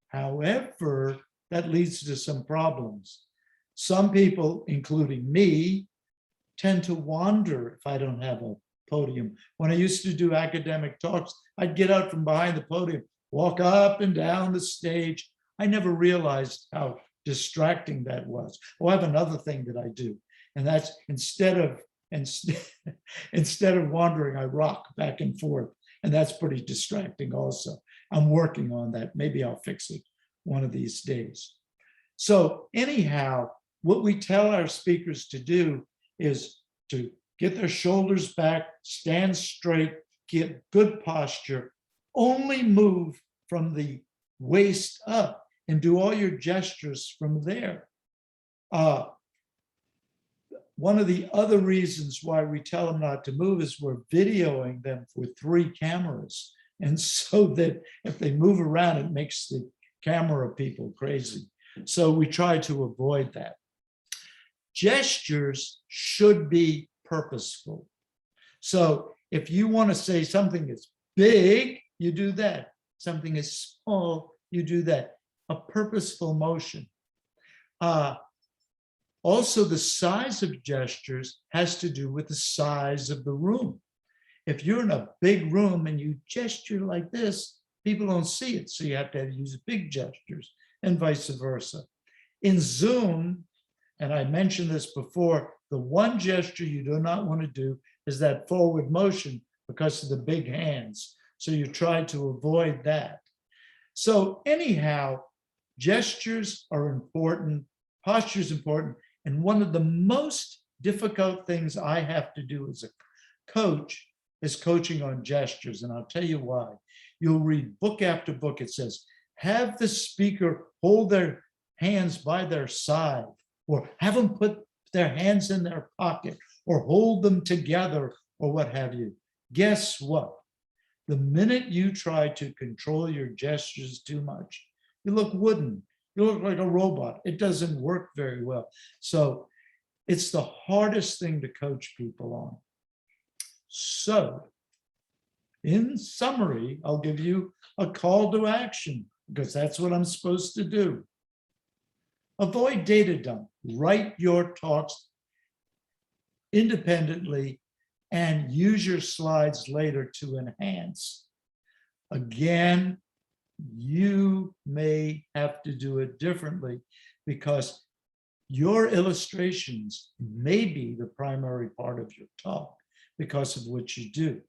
Speaker 2: However, that leads to some problems. Some people, including me, tend to wander if I don't have a podium. When I used to do academic talks, I'd get out from behind the podium, walk up and down the stage. I never realized how distracting that was. Oh, I have another thing that I do, and that's instead of wandering, I rock back and forth, and that's pretty distracting also. I'm working on that. Maybe I'll fix it one of these days. So anyhow, what we tell our speakers to do is to get their shoulders back, stand straight, get good posture, only move from the waist up and do all your gestures from there. One of the other reasons why we tell them not to move is we're videoing them with 3 cameras. And so that if they move around, it makes the camera people crazy. So we try to avoid that. Gestures should be purposeful. So if you want to say something is big, you do that. Something is small, you do that. A purposeful motion. Also, the size of gestures has to do with the size of the room. If you're in a big room and you gesture like this, people don't see it. So you have to use big gestures and vice versa. In Zoom, and I mentioned this before, the one gesture you do not want to do is that forward motion because of the big hands. So you try to avoid that. So anyhow, gestures are important, posture is important. And one of the most difficult things I have to do as a coach is coaching on gestures. And I'll tell you why. You'll read book after book. It says, have the speaker hold their hands by their side, or have them put their hands in their pocket, or hold them together, or what have you. Guess what? The minute you try to control your gestures too much, you look wooden. You look like a robot. It doesn't work very well. So it's the hardest thing to coach people on. So in summary, I'll give you a call to action because that's what I'm supposed to do. Avoid data dump. Write your talks independently and use your slides later to enhance. Again, you may have to do it differently because your illustrations may be the primary part of your talk because of what you do.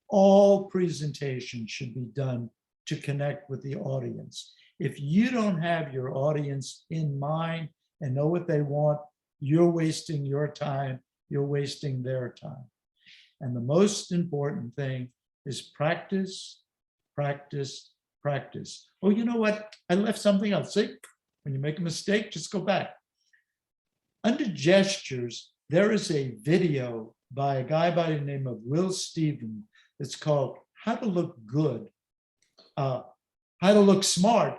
Speaker 2: All presentations should be done to connect with the audience. If you don't have your audience in mind and know what they want, you're wasting your time, you're wasting their time. And the most important thing is practice, practice, practice. Oh, you know what? I left something else. See, when you make a mistake, just go back. Under gestures, there is a video by a guy by the name of Will Stevens. It's called How to Look Good, How to Look Smart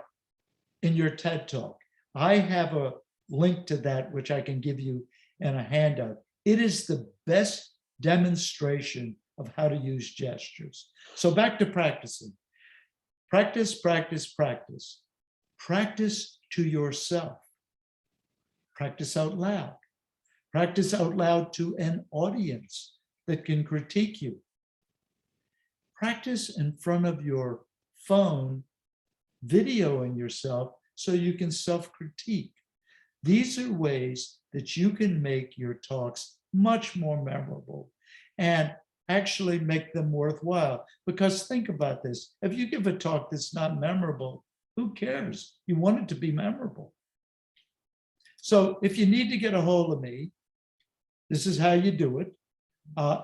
Speaker 2: in Your TED Talk. I have a link to that, which I can give you in a handout. It is the best demonstration of how to use gestures. So back to practicing. Practice, practice, practice. Practice to yourself. Practice out loud. Practice out loud to an audience that can critique you. Practice in front of your phone, videoing yourself so you can self-critique. These are ways that you can make your talks much more memorable and actually make them worthwhile. Because think about this, if you give a talk that's not memorable, who cares? You want it to be memorable. So if you need to get a hold of me, this is how you do it.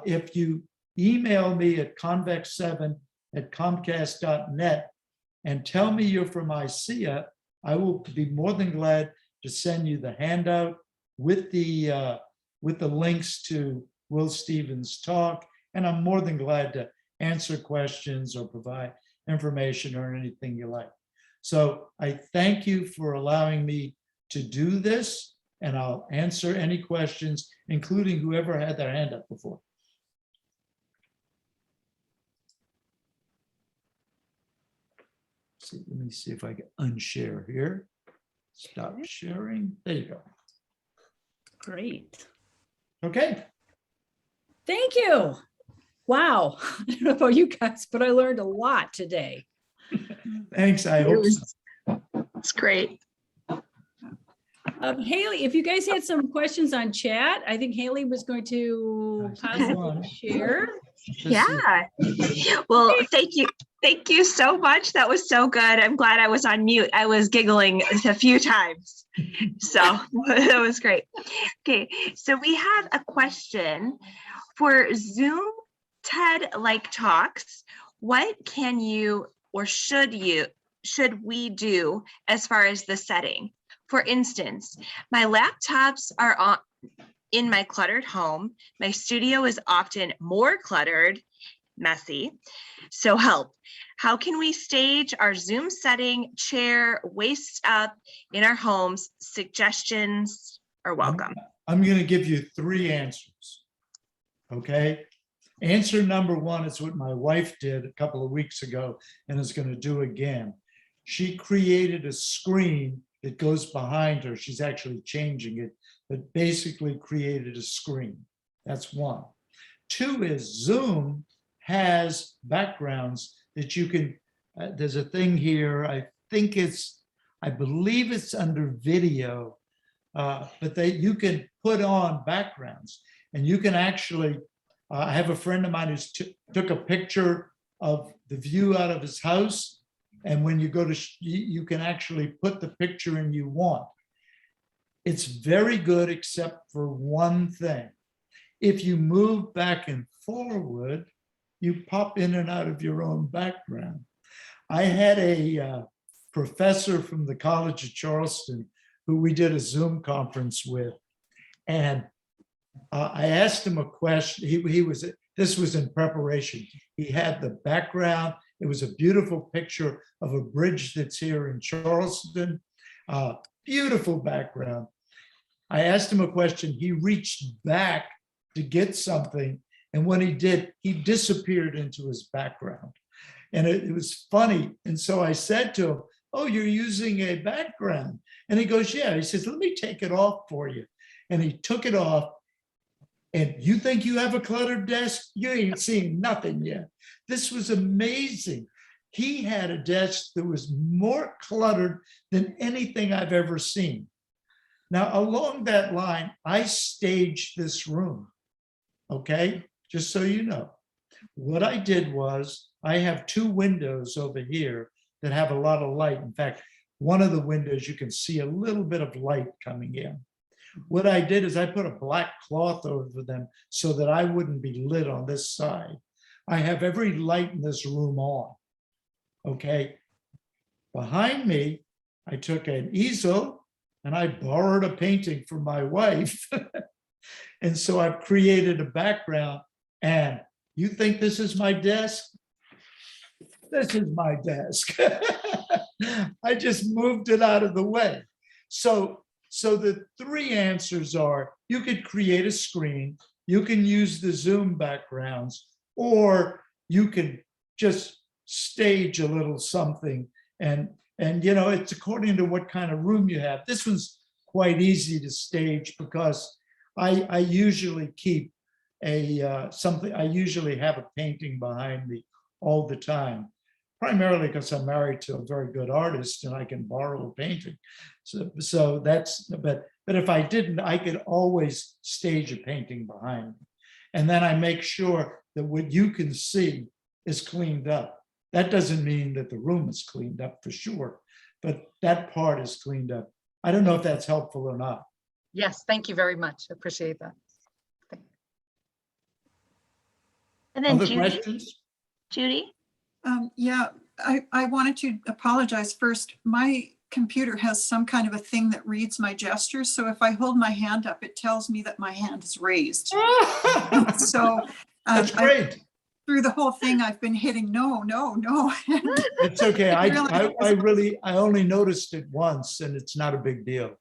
Speaker 2: If you email me at convex7@comcast.net and tell me you're from ICEA, I will be more than glad to send you the handout with the links to Will Stevens' talk, and I'm more than glad to answer questions or provide information or anything you like. So I thank you for allowing me to do this, and I'll answer any questions, including whoever had their hand up before. See, let me see if I can unshare here. Stop sharing. There you go.
Speaker 1: Great.
Speaker 2: Okay.
Speaker 1: Thank you. Wow. I don't know about you guys, but I learned a lot today.
Speaker 2: Thanks. I hope so.
Speaker 4: It's great.
Speaker 1: Haley, if you guys had some questions on chat, I think Haley was going to possibly share.
Speaker 4: Yeah. Well, thank you. Thank you so much. That was so good. I'm glad I was on mute. I was giggling a few times. So that was great. Okay. So we have a question for Zoom TED-like talks. What can you or should we do as far as the setting? For instance, my laptops are in my cluttered home. My studio is often more cluttered, messy. So help. How can we stage our Zoom setting, chair, waist up in our homes? Suggestions are welcome.
Speaker 2: I'm going to give you 3 answers. Okay. Answer number 1 is what my wife did a couple of weeks ago and is going to do again. She created a screen that goes behind her. She's actually changing it, but basically created a screen. That's 1. 2 is Zoom has backgrounds that you can, there's a thing here, I believe it's under video, but you can put on backgrounds and you can actually, I have a friend of mine who took a picture of the view out of his house. And when you go to, you can actually put the picture in you want. It's very good, except for one thing. If you move back and forward, you pop in and out of your own background. I had a professor from the College of Charleston who we did a Zoom conference with. And I asked him a question. This was in preparation. He had the background. It was a beautiful picture of a bridge that's here in Charleston. Beautiful background. I asked him a question. He reached back to get something. And when he did, he disappeared into his background. And it was funny. And so I said to him, "Oh, you're using a background." And he goes, "Yeah." He says, "Let me take it off for you." And he took it off. And you think you have a cluttered desk? You ain't seen nothing yet. This was amazing. He had a desk that was more cluttered than anything I've ever seen. Now, along that line, I staged this room, okay? Just so you know. What I did was, I have 2 windows over here that have a lot of light. In fact, one of the windows, you can see a little bit of light coming in. What I did is I put a black cloth over them so that I wouldn't be lit on this side. I have every light in this room on, okay? Behind me, I took an easel and I borrowed a painting from my wife. And so I've created a background. And you think this is my desk? This is my desk. I just moved it out of the way. So the 3 answers are, you could create a screen, you can use the Zoom backgrounds, or you can just stage a little something. And it's according to what kind of room you have. This one's quite easy to stage because I usually keep I usually have a painting behind me all the time, primarily because I'm married to a very good artist and I can borrow a painting. So that's, but if I didn't, I could always stage a painting behind me. And then I make sure that what you can see is cleaned up. That doesn't mean that the room is cleaned up for sure, but that part is cleaned up. I don't know if that's helpful or not.
Speaker 5: Yes, thank you very much. I appreciate that.
Speaker 4: And then
Speaker 2: Other
Speaker 4: Judy.
Speaker 2: questions?
Speaker 4: Judy?
Speaker 6: Yeah, I wanted to apologize first. My computer has some kind of a thing that reads my gestures. So if I hold my hand up, it tells me that my hand is raised. So
Speaker 2: That's great.
Speaker 6: through the whole thing, I've been hitting no.
Speaker 2: It's okay.
Speaker 6: Really?
Speaker 2: I only noticed it once and it's not a big deal.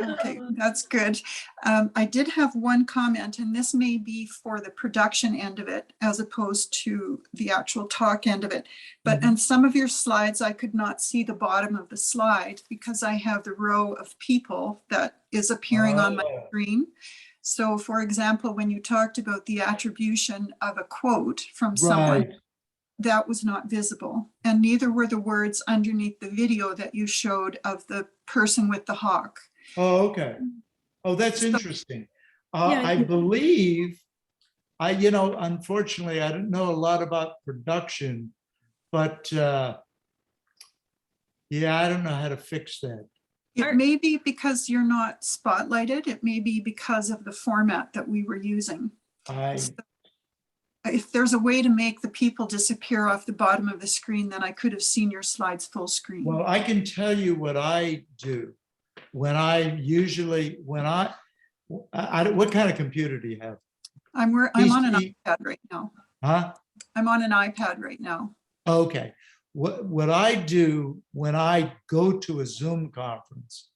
Speaker 6: Okay, that's good. I did have one comment, and this may be for the production end of it as opposed to the actual talk end of it. But in some of your slides, I could not see the bottom of the slide because I have the row of people that is appearing on my screen. So for example, when you talked about the attribution of a quote from someone, that was not visible. And neither were the words underneath the video that you showed of the person with the hawk.
Speaker 2: Oh, okay. Oh, that's interesting.
Speaker 1: Yeah,
Speaker 2: I believe, unfortunately, I don't know a lot about production, but yeah, I don't know how to fix that.
Speaker 6: It may be because you're not spotlighted. It may be because of the format that we were using. So if there's a way to make the people disappear off the bottom of the screen, then I could have seen your slides full screen.
Speaker 2: Well, I can tell you what I do. What kind of computer do you have?
Speaker 6: I'm on an
Speaker 2: PC?
Speaker 6: iPad right now.
Speaker 2: Huh?
Speaker 6: I'm on an iPad right now.
Speaker 2: Okay. What I do when I go to a Zoom conference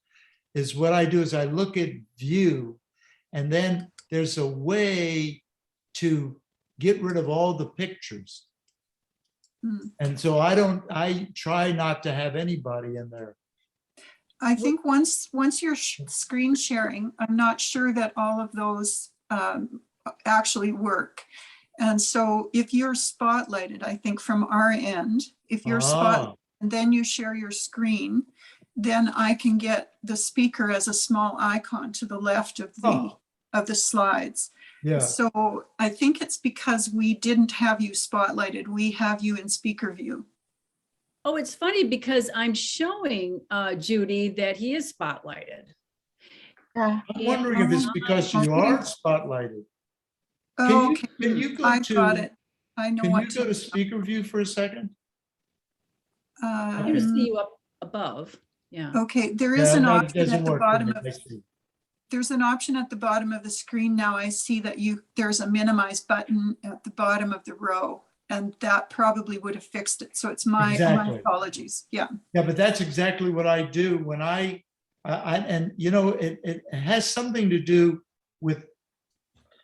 Speaker 2: is I look at view, and then there's a way to get rid of all the pictures. And so I try not to have anybody in there.
Speaker 6: I think once you're screen sharing, I'm not sure that all of those actually work. And so if you're spotlighted, I think from our end, if you're spotlighted and then you share your screen, then I can get the speaker as a small icon to the left of the slides.
Speaker 2: Yeah.
Speaker 6: So I think it's because we didn't have you spotlighted. We have you in speaker view.
Speaker 1: Oh, it's funny because I'm showing Judy that he is spotlighted.
Speaker 2: I'm wondering if it's because you aren't spotlighted.
Speaker 6: Oh,
Speaker 2: Can you go
Speaker 6: I
Speaker 2: to,
Speaker 6: got it. I know
Speaker 2: can
Speaker 6: what
Speaker 2: you go to speaker view for a second?
Speaker 1: I'm going to see you up above. Yeah.
Speaker 6: Okay, there is an
Speaker 2: that
Speaker 6: option
Speaker 2: doesn't
Speaker 6: at the
Speaker 2: work for
Speaker 6: bottom
Speaker 2: me.
Speaker 6: of
Speaker 2: I see.
Speaker 6: there's an option at the bottom of the screen now. I see that there's a minimize button at the bottom of the row, and that probably would have fixed it. So it's my apologies. Yeah.
Speaker 2: Yeah, but that's exactly what I do when it has something to do with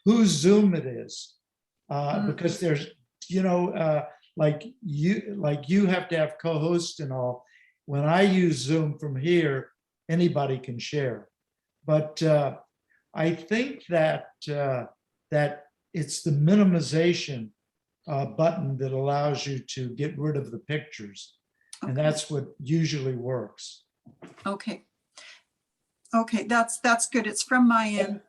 Speaker 2: whose Zoom it is, because there's, like you have to have co-host and all. When I use Zoom from here, anybody can share. But I think that that it's the minimization button that allows you to get rid of the pictures. And
Speaker 6: Okay.
Speaker 2: that's what usually works.
Speaker 6: Okay. Okay, that's good. It's from my end.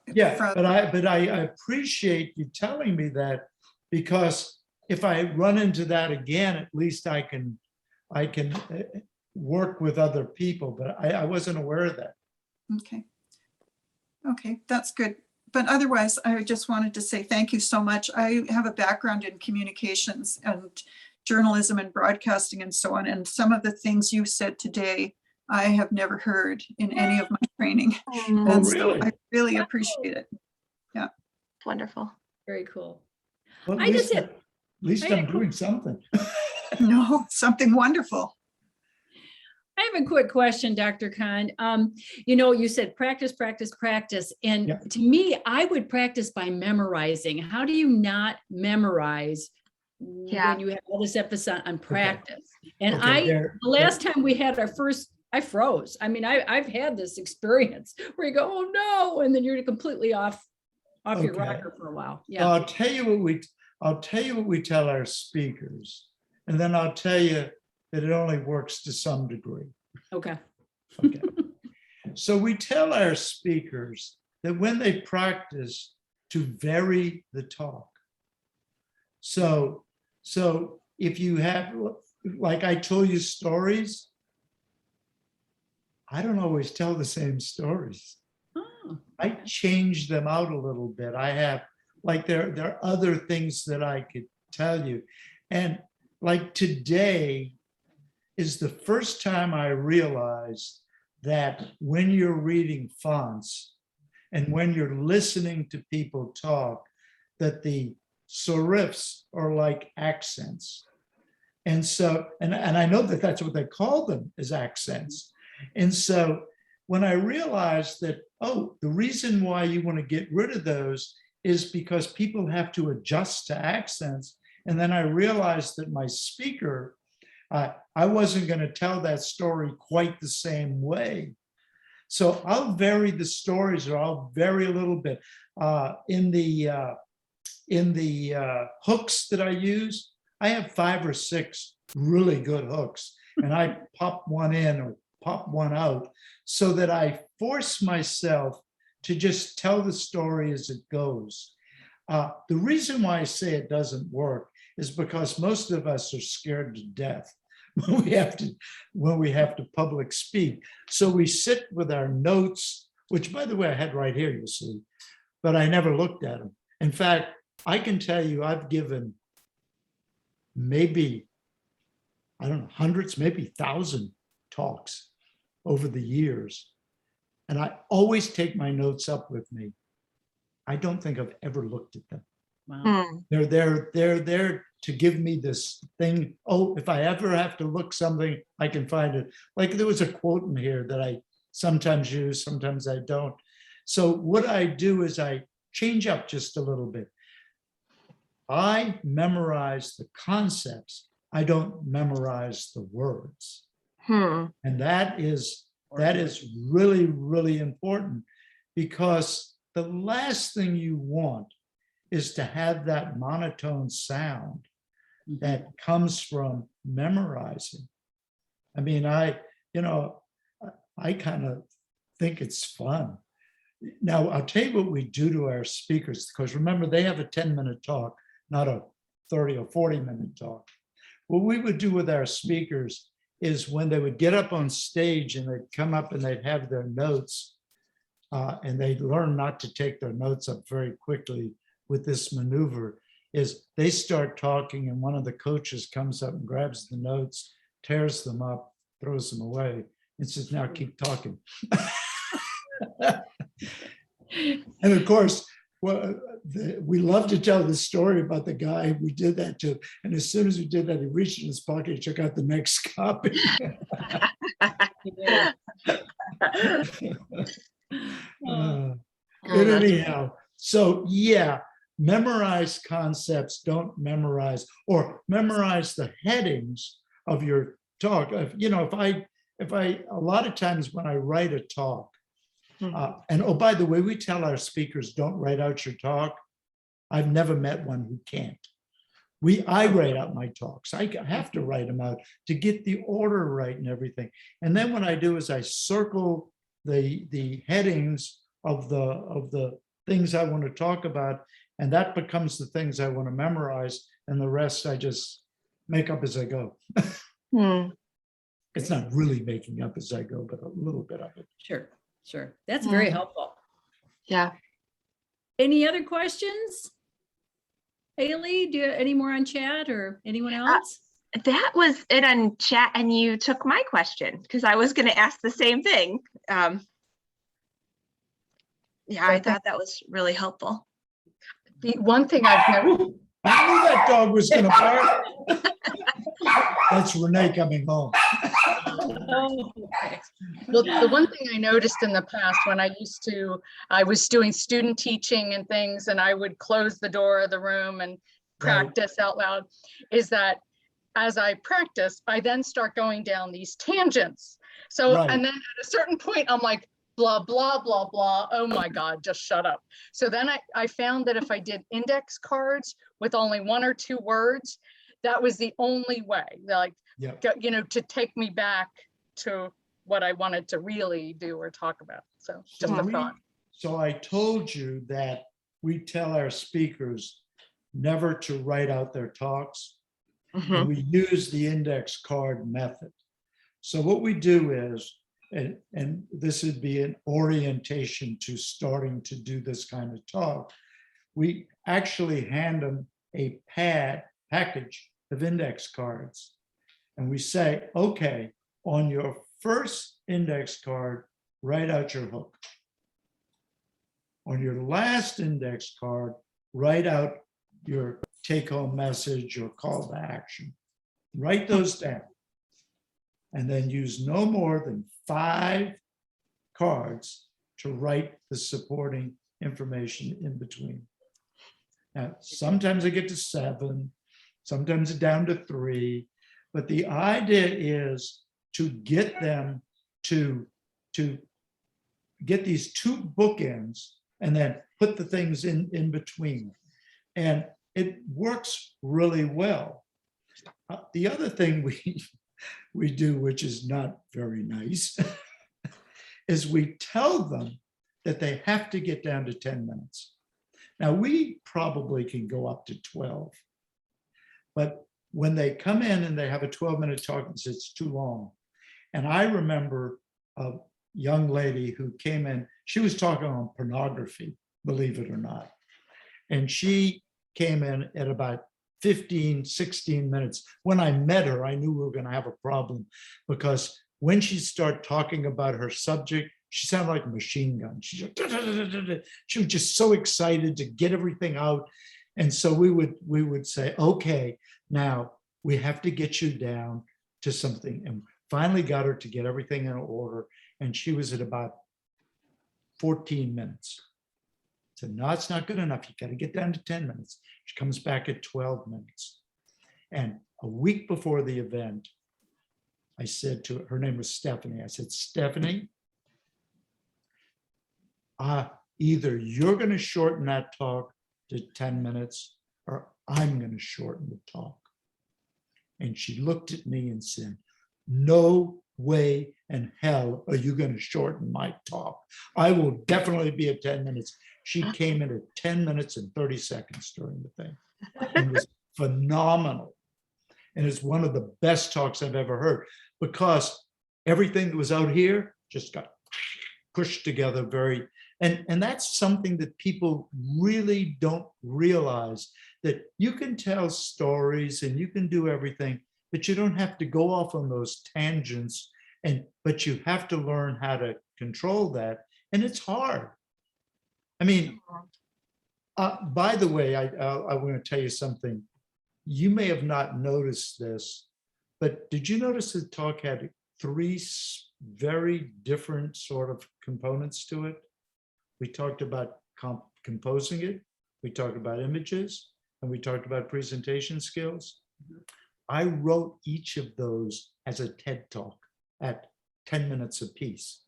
Speaker 2: Yeah,
Speaker 6: From-
Speaker 2: but I appreciate you telling me that, because if I run into that again, at least I can work with other people, but I wasn't aware of that.
Speaker 6: Okay. Okay, that's good. But otherwise, I just wanted to say thank you so much. I have a background in communications and journalism and broadcasting and so on. And some of the things you said today, I have never heard in any of my training.
Speaker 2: Oh,
Speaker 6: And so
Speaker 2: really?
Speaker 6: I really appreciate it.
Speaker 4: Wonderful.
Speaker 1: Very cool.
Speaker 2: Well,
Speaker 1: I just had-
Speaker 2: at least
Speaker 1: I had a
Speaker 2: I'm
Speaker 1: quick-
Speaker 2: doing something.
Speaker 6: No, something wonderful.
Speaker 1: I have a quick question, Dr. Kahn. You said practice, practice, practice. And
Speaker 2: Yeah.
Speaker 1: to me, I would practice by memorizing. How do you not memorize
Speaker 4: Yeah.
Speaker 1: when you have all this emphasis on practice? And
Speaker 2: Okay,
Speaker 1: the last time we had our first, I froze. I mean, I've had this experience where you go, oh no, and then you're completely off your
Speaker 2: Okay.
Speaker 1: rocker for a while. Yeah.
Speaker 2: I'll tell you what we tell our speakers, and then I'll tell you that it only works to some degree.
Speaker 1: Okay.
Speaker 2: Okay. So we tell our speakers that when they practice, to vary the talk. So if you have, like I told you stories, I don't always tell the same stories.
Speaker 1: Oh,
Speaker 2: I change them out a little bit. I have, like, there are other things that I could tell you. And like today is the first time I realized that when you're reading fonts and when you're listening to people talk, that the serifs are like accents. And so, and I know that that's what they call them, as accents. And so when I realized that, oh, the reason why you want to get rid of those is because people have to adjust to accents. And then I realized that my speaker, I wasn't going to tell that story quite the same way. So I'll vary the stories, or I'll vary a little bit. In the hooks that I use, I have 5 or 6 really good hooks, and I pop one in or pop one out so that I force myself to just tell the story as it goes. The reason why I say it doesn't work is because most of us are scared to death when we have to public speak. So we sit with our notes, which, by the way, I had right here, you see, but I never looked at them. In fact, I can tell you I've given maybe, I don't know, hundreds, maybe 1,000 talks over the years. And I always take my notes up with me. I don't think I've ever looked at them.
Speaker 1: wow.
Speaker 2: They're there to give me this thing. Oh, if I ever have to look something, I can find it. Like there was a quote in here that I sometimes use, sometimes I don't. So what I do is I change up just a little bit. I memorize the concepts. I don't memorize the words. And that is really, really important, because the last thing you want is to have that monotone sound that comes from memorizing. I mean, I kind of think it's fun. Now, I'll tell you what we do to our speakers, because remember, they have a 10-minute talk, not a 30 or 40-minute talk. What we would do with our speakers is when they would get up on stage and they'd come up and they'd have their notes, and they'd learn not to take their notes up very quickly with this maneuver, is they start talking and one of the coaches comes up and grabs the notes, tears them up, throws them away, and says, now keep talking. And of course, we love to tell the story about the guy we did that to. And as soon as we did that, he reached in his pocket, he took out the next copy. But anyhow, so yeah, memorize concepts, don't memorize, or memorize the headings of your talk. If I a lot of times when I write a talk, And oh, by the way, we tell our speakers, don't write out your talk. I've never met one who can't. I write out my talks. I have to write them out to get the order right and everything. And then what I do is I circle the headings of the things I want to talk about, and that becomes the things I want to memorize, and the rest I just make up as I go.
Speaker 4: Hmm.
Speaker 2: It's not really making up as I go, but a little bit of it.
Speaker 1: Sure, sure. That's very
Speaker 4: Mm.
Speaker 1: helpful.
Speaker 4: Yeah.
Speaker 1: Any other questions? Haley, do you any more on chat or anyone else?
Speaker 4: That was it on chat, and you took my question because I was going to ask the same thing. Yeah, I thought that was really helpful.
Speaker 5: The one thing I've noticed,
Speaker 2: I knew that dog was going to bark. That's Renee coming home.
Speaker 1: Oh, okay.
Speaker 5: well, the one thing I noticed in the past when I was doing student teaching and things, and I would close the door of the room and practice out loud, is that as I practice, I then start going down these tangents. So,
Speaker 2: Right.
Speaker 5: and then at a certain point, I'm like, blah, blah, blah, blah. Oh my God, just shut up. So then I found that if I did index cards with only 1 or 2 words, that was the only way, like,
Speaker 2: Yep.
Speaker 5: to take me back to what I wanted to really do or talk about. So just a thought.
Speaker 2: So I told you that we tell our speakers never to write out their talks.
Speaker 4: Mhm.
Speaker 2: And we use the index card method. So what we do is, and this would be an orientation to starting to do this kind of talk, we actually hand them a package of index cards. And we say, okay, on your first index card, write out your hook. On your last index card, write out your take-home message or call to action. Write those down. And then use no more than 5 cards to write the supporting information in between. Now, sometimes I get to 7, sometimes down to 3, but the idea is to get them to get these 2 bookends and then put the things in between. And it works really well. The other thing we do, which is not very nice, is we tell them that they have to get down to 10 minutes. Now, we probably can go up to 12, but when they come in and they have a 12-minute talk, it's too long. And I remember a young lady who came in, she was talking on pornography, believe it or not. And she came in at about 15, 16 minutes. When I met her, I knew we were going to have a problem, because when she started talking about her subject, she sounded like a machine gun. She was just so excited to get everything out. And so we would say, okay, now we have to get you down to something. And finally got her to get everything in order. And she was at about 14 minutes. So no, it's not good enough. You got to get down to 10 minutes. She comes back at 12 minutes. And a week before the event, I said to her, her name was Stephanie. I said, Stephanie, either you're going to shorten that talk to 10 minutes or I'm going to shorten the talk. And she looked at me and said, no way in hell are you going to shorten my talk. I will definitely be at 10 minutes. She came in at 10 minutes and 30 seconds during the thing. It was phenomenal. And it's one of the best talks I've ever heard, because everything that was out here just got pushed together very, and that's something that people really don't realize, that you can tell stories and you can do everything, but you don't have to go off on those tangents, but you have to learn how to control that. And it's hard. I mean, by the way, I want to tell you something. You may have not noticed this, but did you notice the talk had 3 very different sort of components to it? We talked about composing it, we talked about images, and we talked about presentation skills. I wrote each of those as a TED talk at 10 minutes apiece.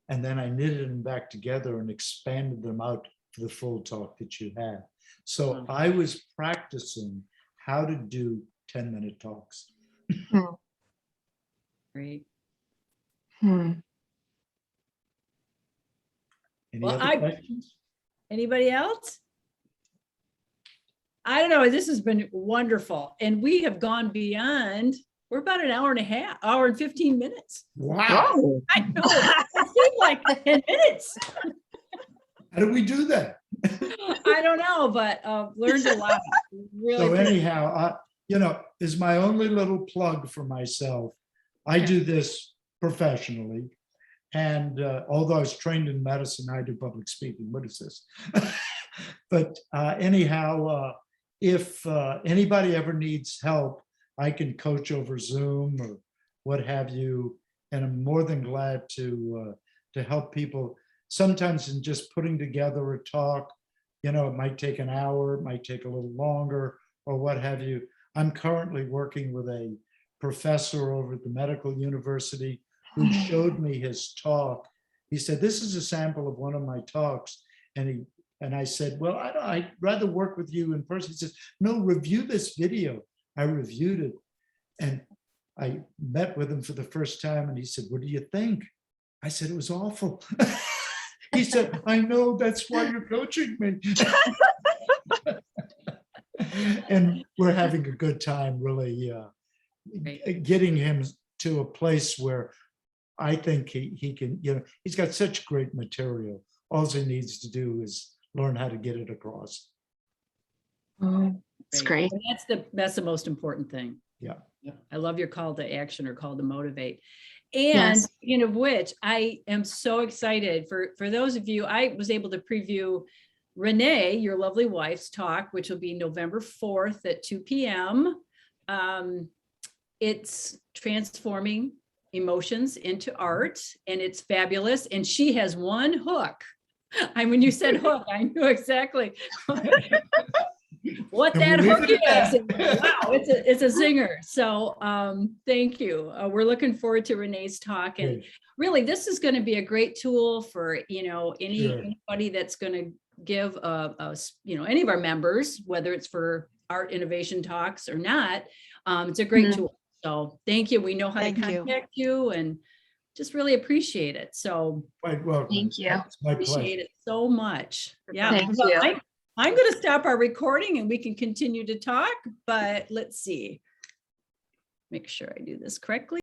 Speaker 2: And then I knitted them back together and expanded them out for the full talk that you had. So
Speaker 1: Wow.
Speaker 2: I was practicing how to do 10-minute talks.
Speaker 1: Great.
Speaker 4: Hmm.
Speaker 2: Any
Speaker 1: Well,
Speaker 2: other questions?
Speaker 1: Anybody else? I don't know. This has been wonderful. And we have gone beyond, we're about an hour and a half, hour and 15 minutes.
Speaker 2: Wow.
Speaker 4: Whoa.
Speaker 1: I know. It seemed like 10 minutes.
Speaker 2: How do we do that?
Speaker 1: I don't know, but learned a lot. Really.
Speaker 2: So anyhow, is my only little plug for myself. I do this professionally. And although I was trained in medicine, I do public speaking. What is this? But anyhow, if anybody ever needs help, I can coach over Zoom or what have you. And I'm more than glad to help people. Sometimes in just putting together a talk, it might take an hour, it might take a little longer or what have you. I'm currently working with a professor over at the medical university who showed me his talk. He said, this is a sample of one of my talks. And I said, well, I'd rather work with you in person. He says, no, review this video. I reviewed it. And I met with him for the first time. And he said, what do you think? I said, it was awful. He said, I know, that's why you're coaching me. And we're having a good time, really getting him to a place where I think he can, he's got such great material. All he needs to do is learn how to get it across.
Speaker 4: Oh, it's great.
Speaker 1: And that's the most important thing.
Speaker 2: Yeah.
Speaker 1: I love your call to action or call to motivate.
Speaker 4: Yes.
Speaker 1: And speaking of which, I am so excited for those of you, I was able to preview Renee, your lovely wife's talk, which will be November 4th at 2 p.m. It's transforming emotions into art, and it's fabulous. And she has one hook. When you said hook, I knew exactly what that
Speaker 2: And we'll
Speaker 1: hook
Speaker 2: leave it at
Speaker 1: is.
Speaker 2: that.
Speaker 1: Wow, it's a zinger. So thank you. We're looking forward to Renee's talk. And
Speaker 2: Great.
Speaker 1: really, this is going to be a great tool for,
Speaker 2: Sure.
Speaker 1: anybody that's going to give any of our members, whether it's for art innovation talks or not. It's a great
Speaker 4: Mhm.
Speaker 1: tool. So thank you. We know how
Speaker 7: Thank
Speaker 1: to
Speaker 7: you.
Speaker 1: contact you and just really appreciate it. So
Speaker 2: Quite welcome.
Speaker 4: Thank you.
Speaker 2: It's my
Speaker 1: appreciate
Speaker 2: pleasure.
Speaker 1: it so much. Yeah.
Speaker 4: Thank
Speaker 1: Well,
Speaker 4: you.
Speaker 1: I'm going to stop our recording and we can continue to talk, but let's see. Make sure I do this correctly.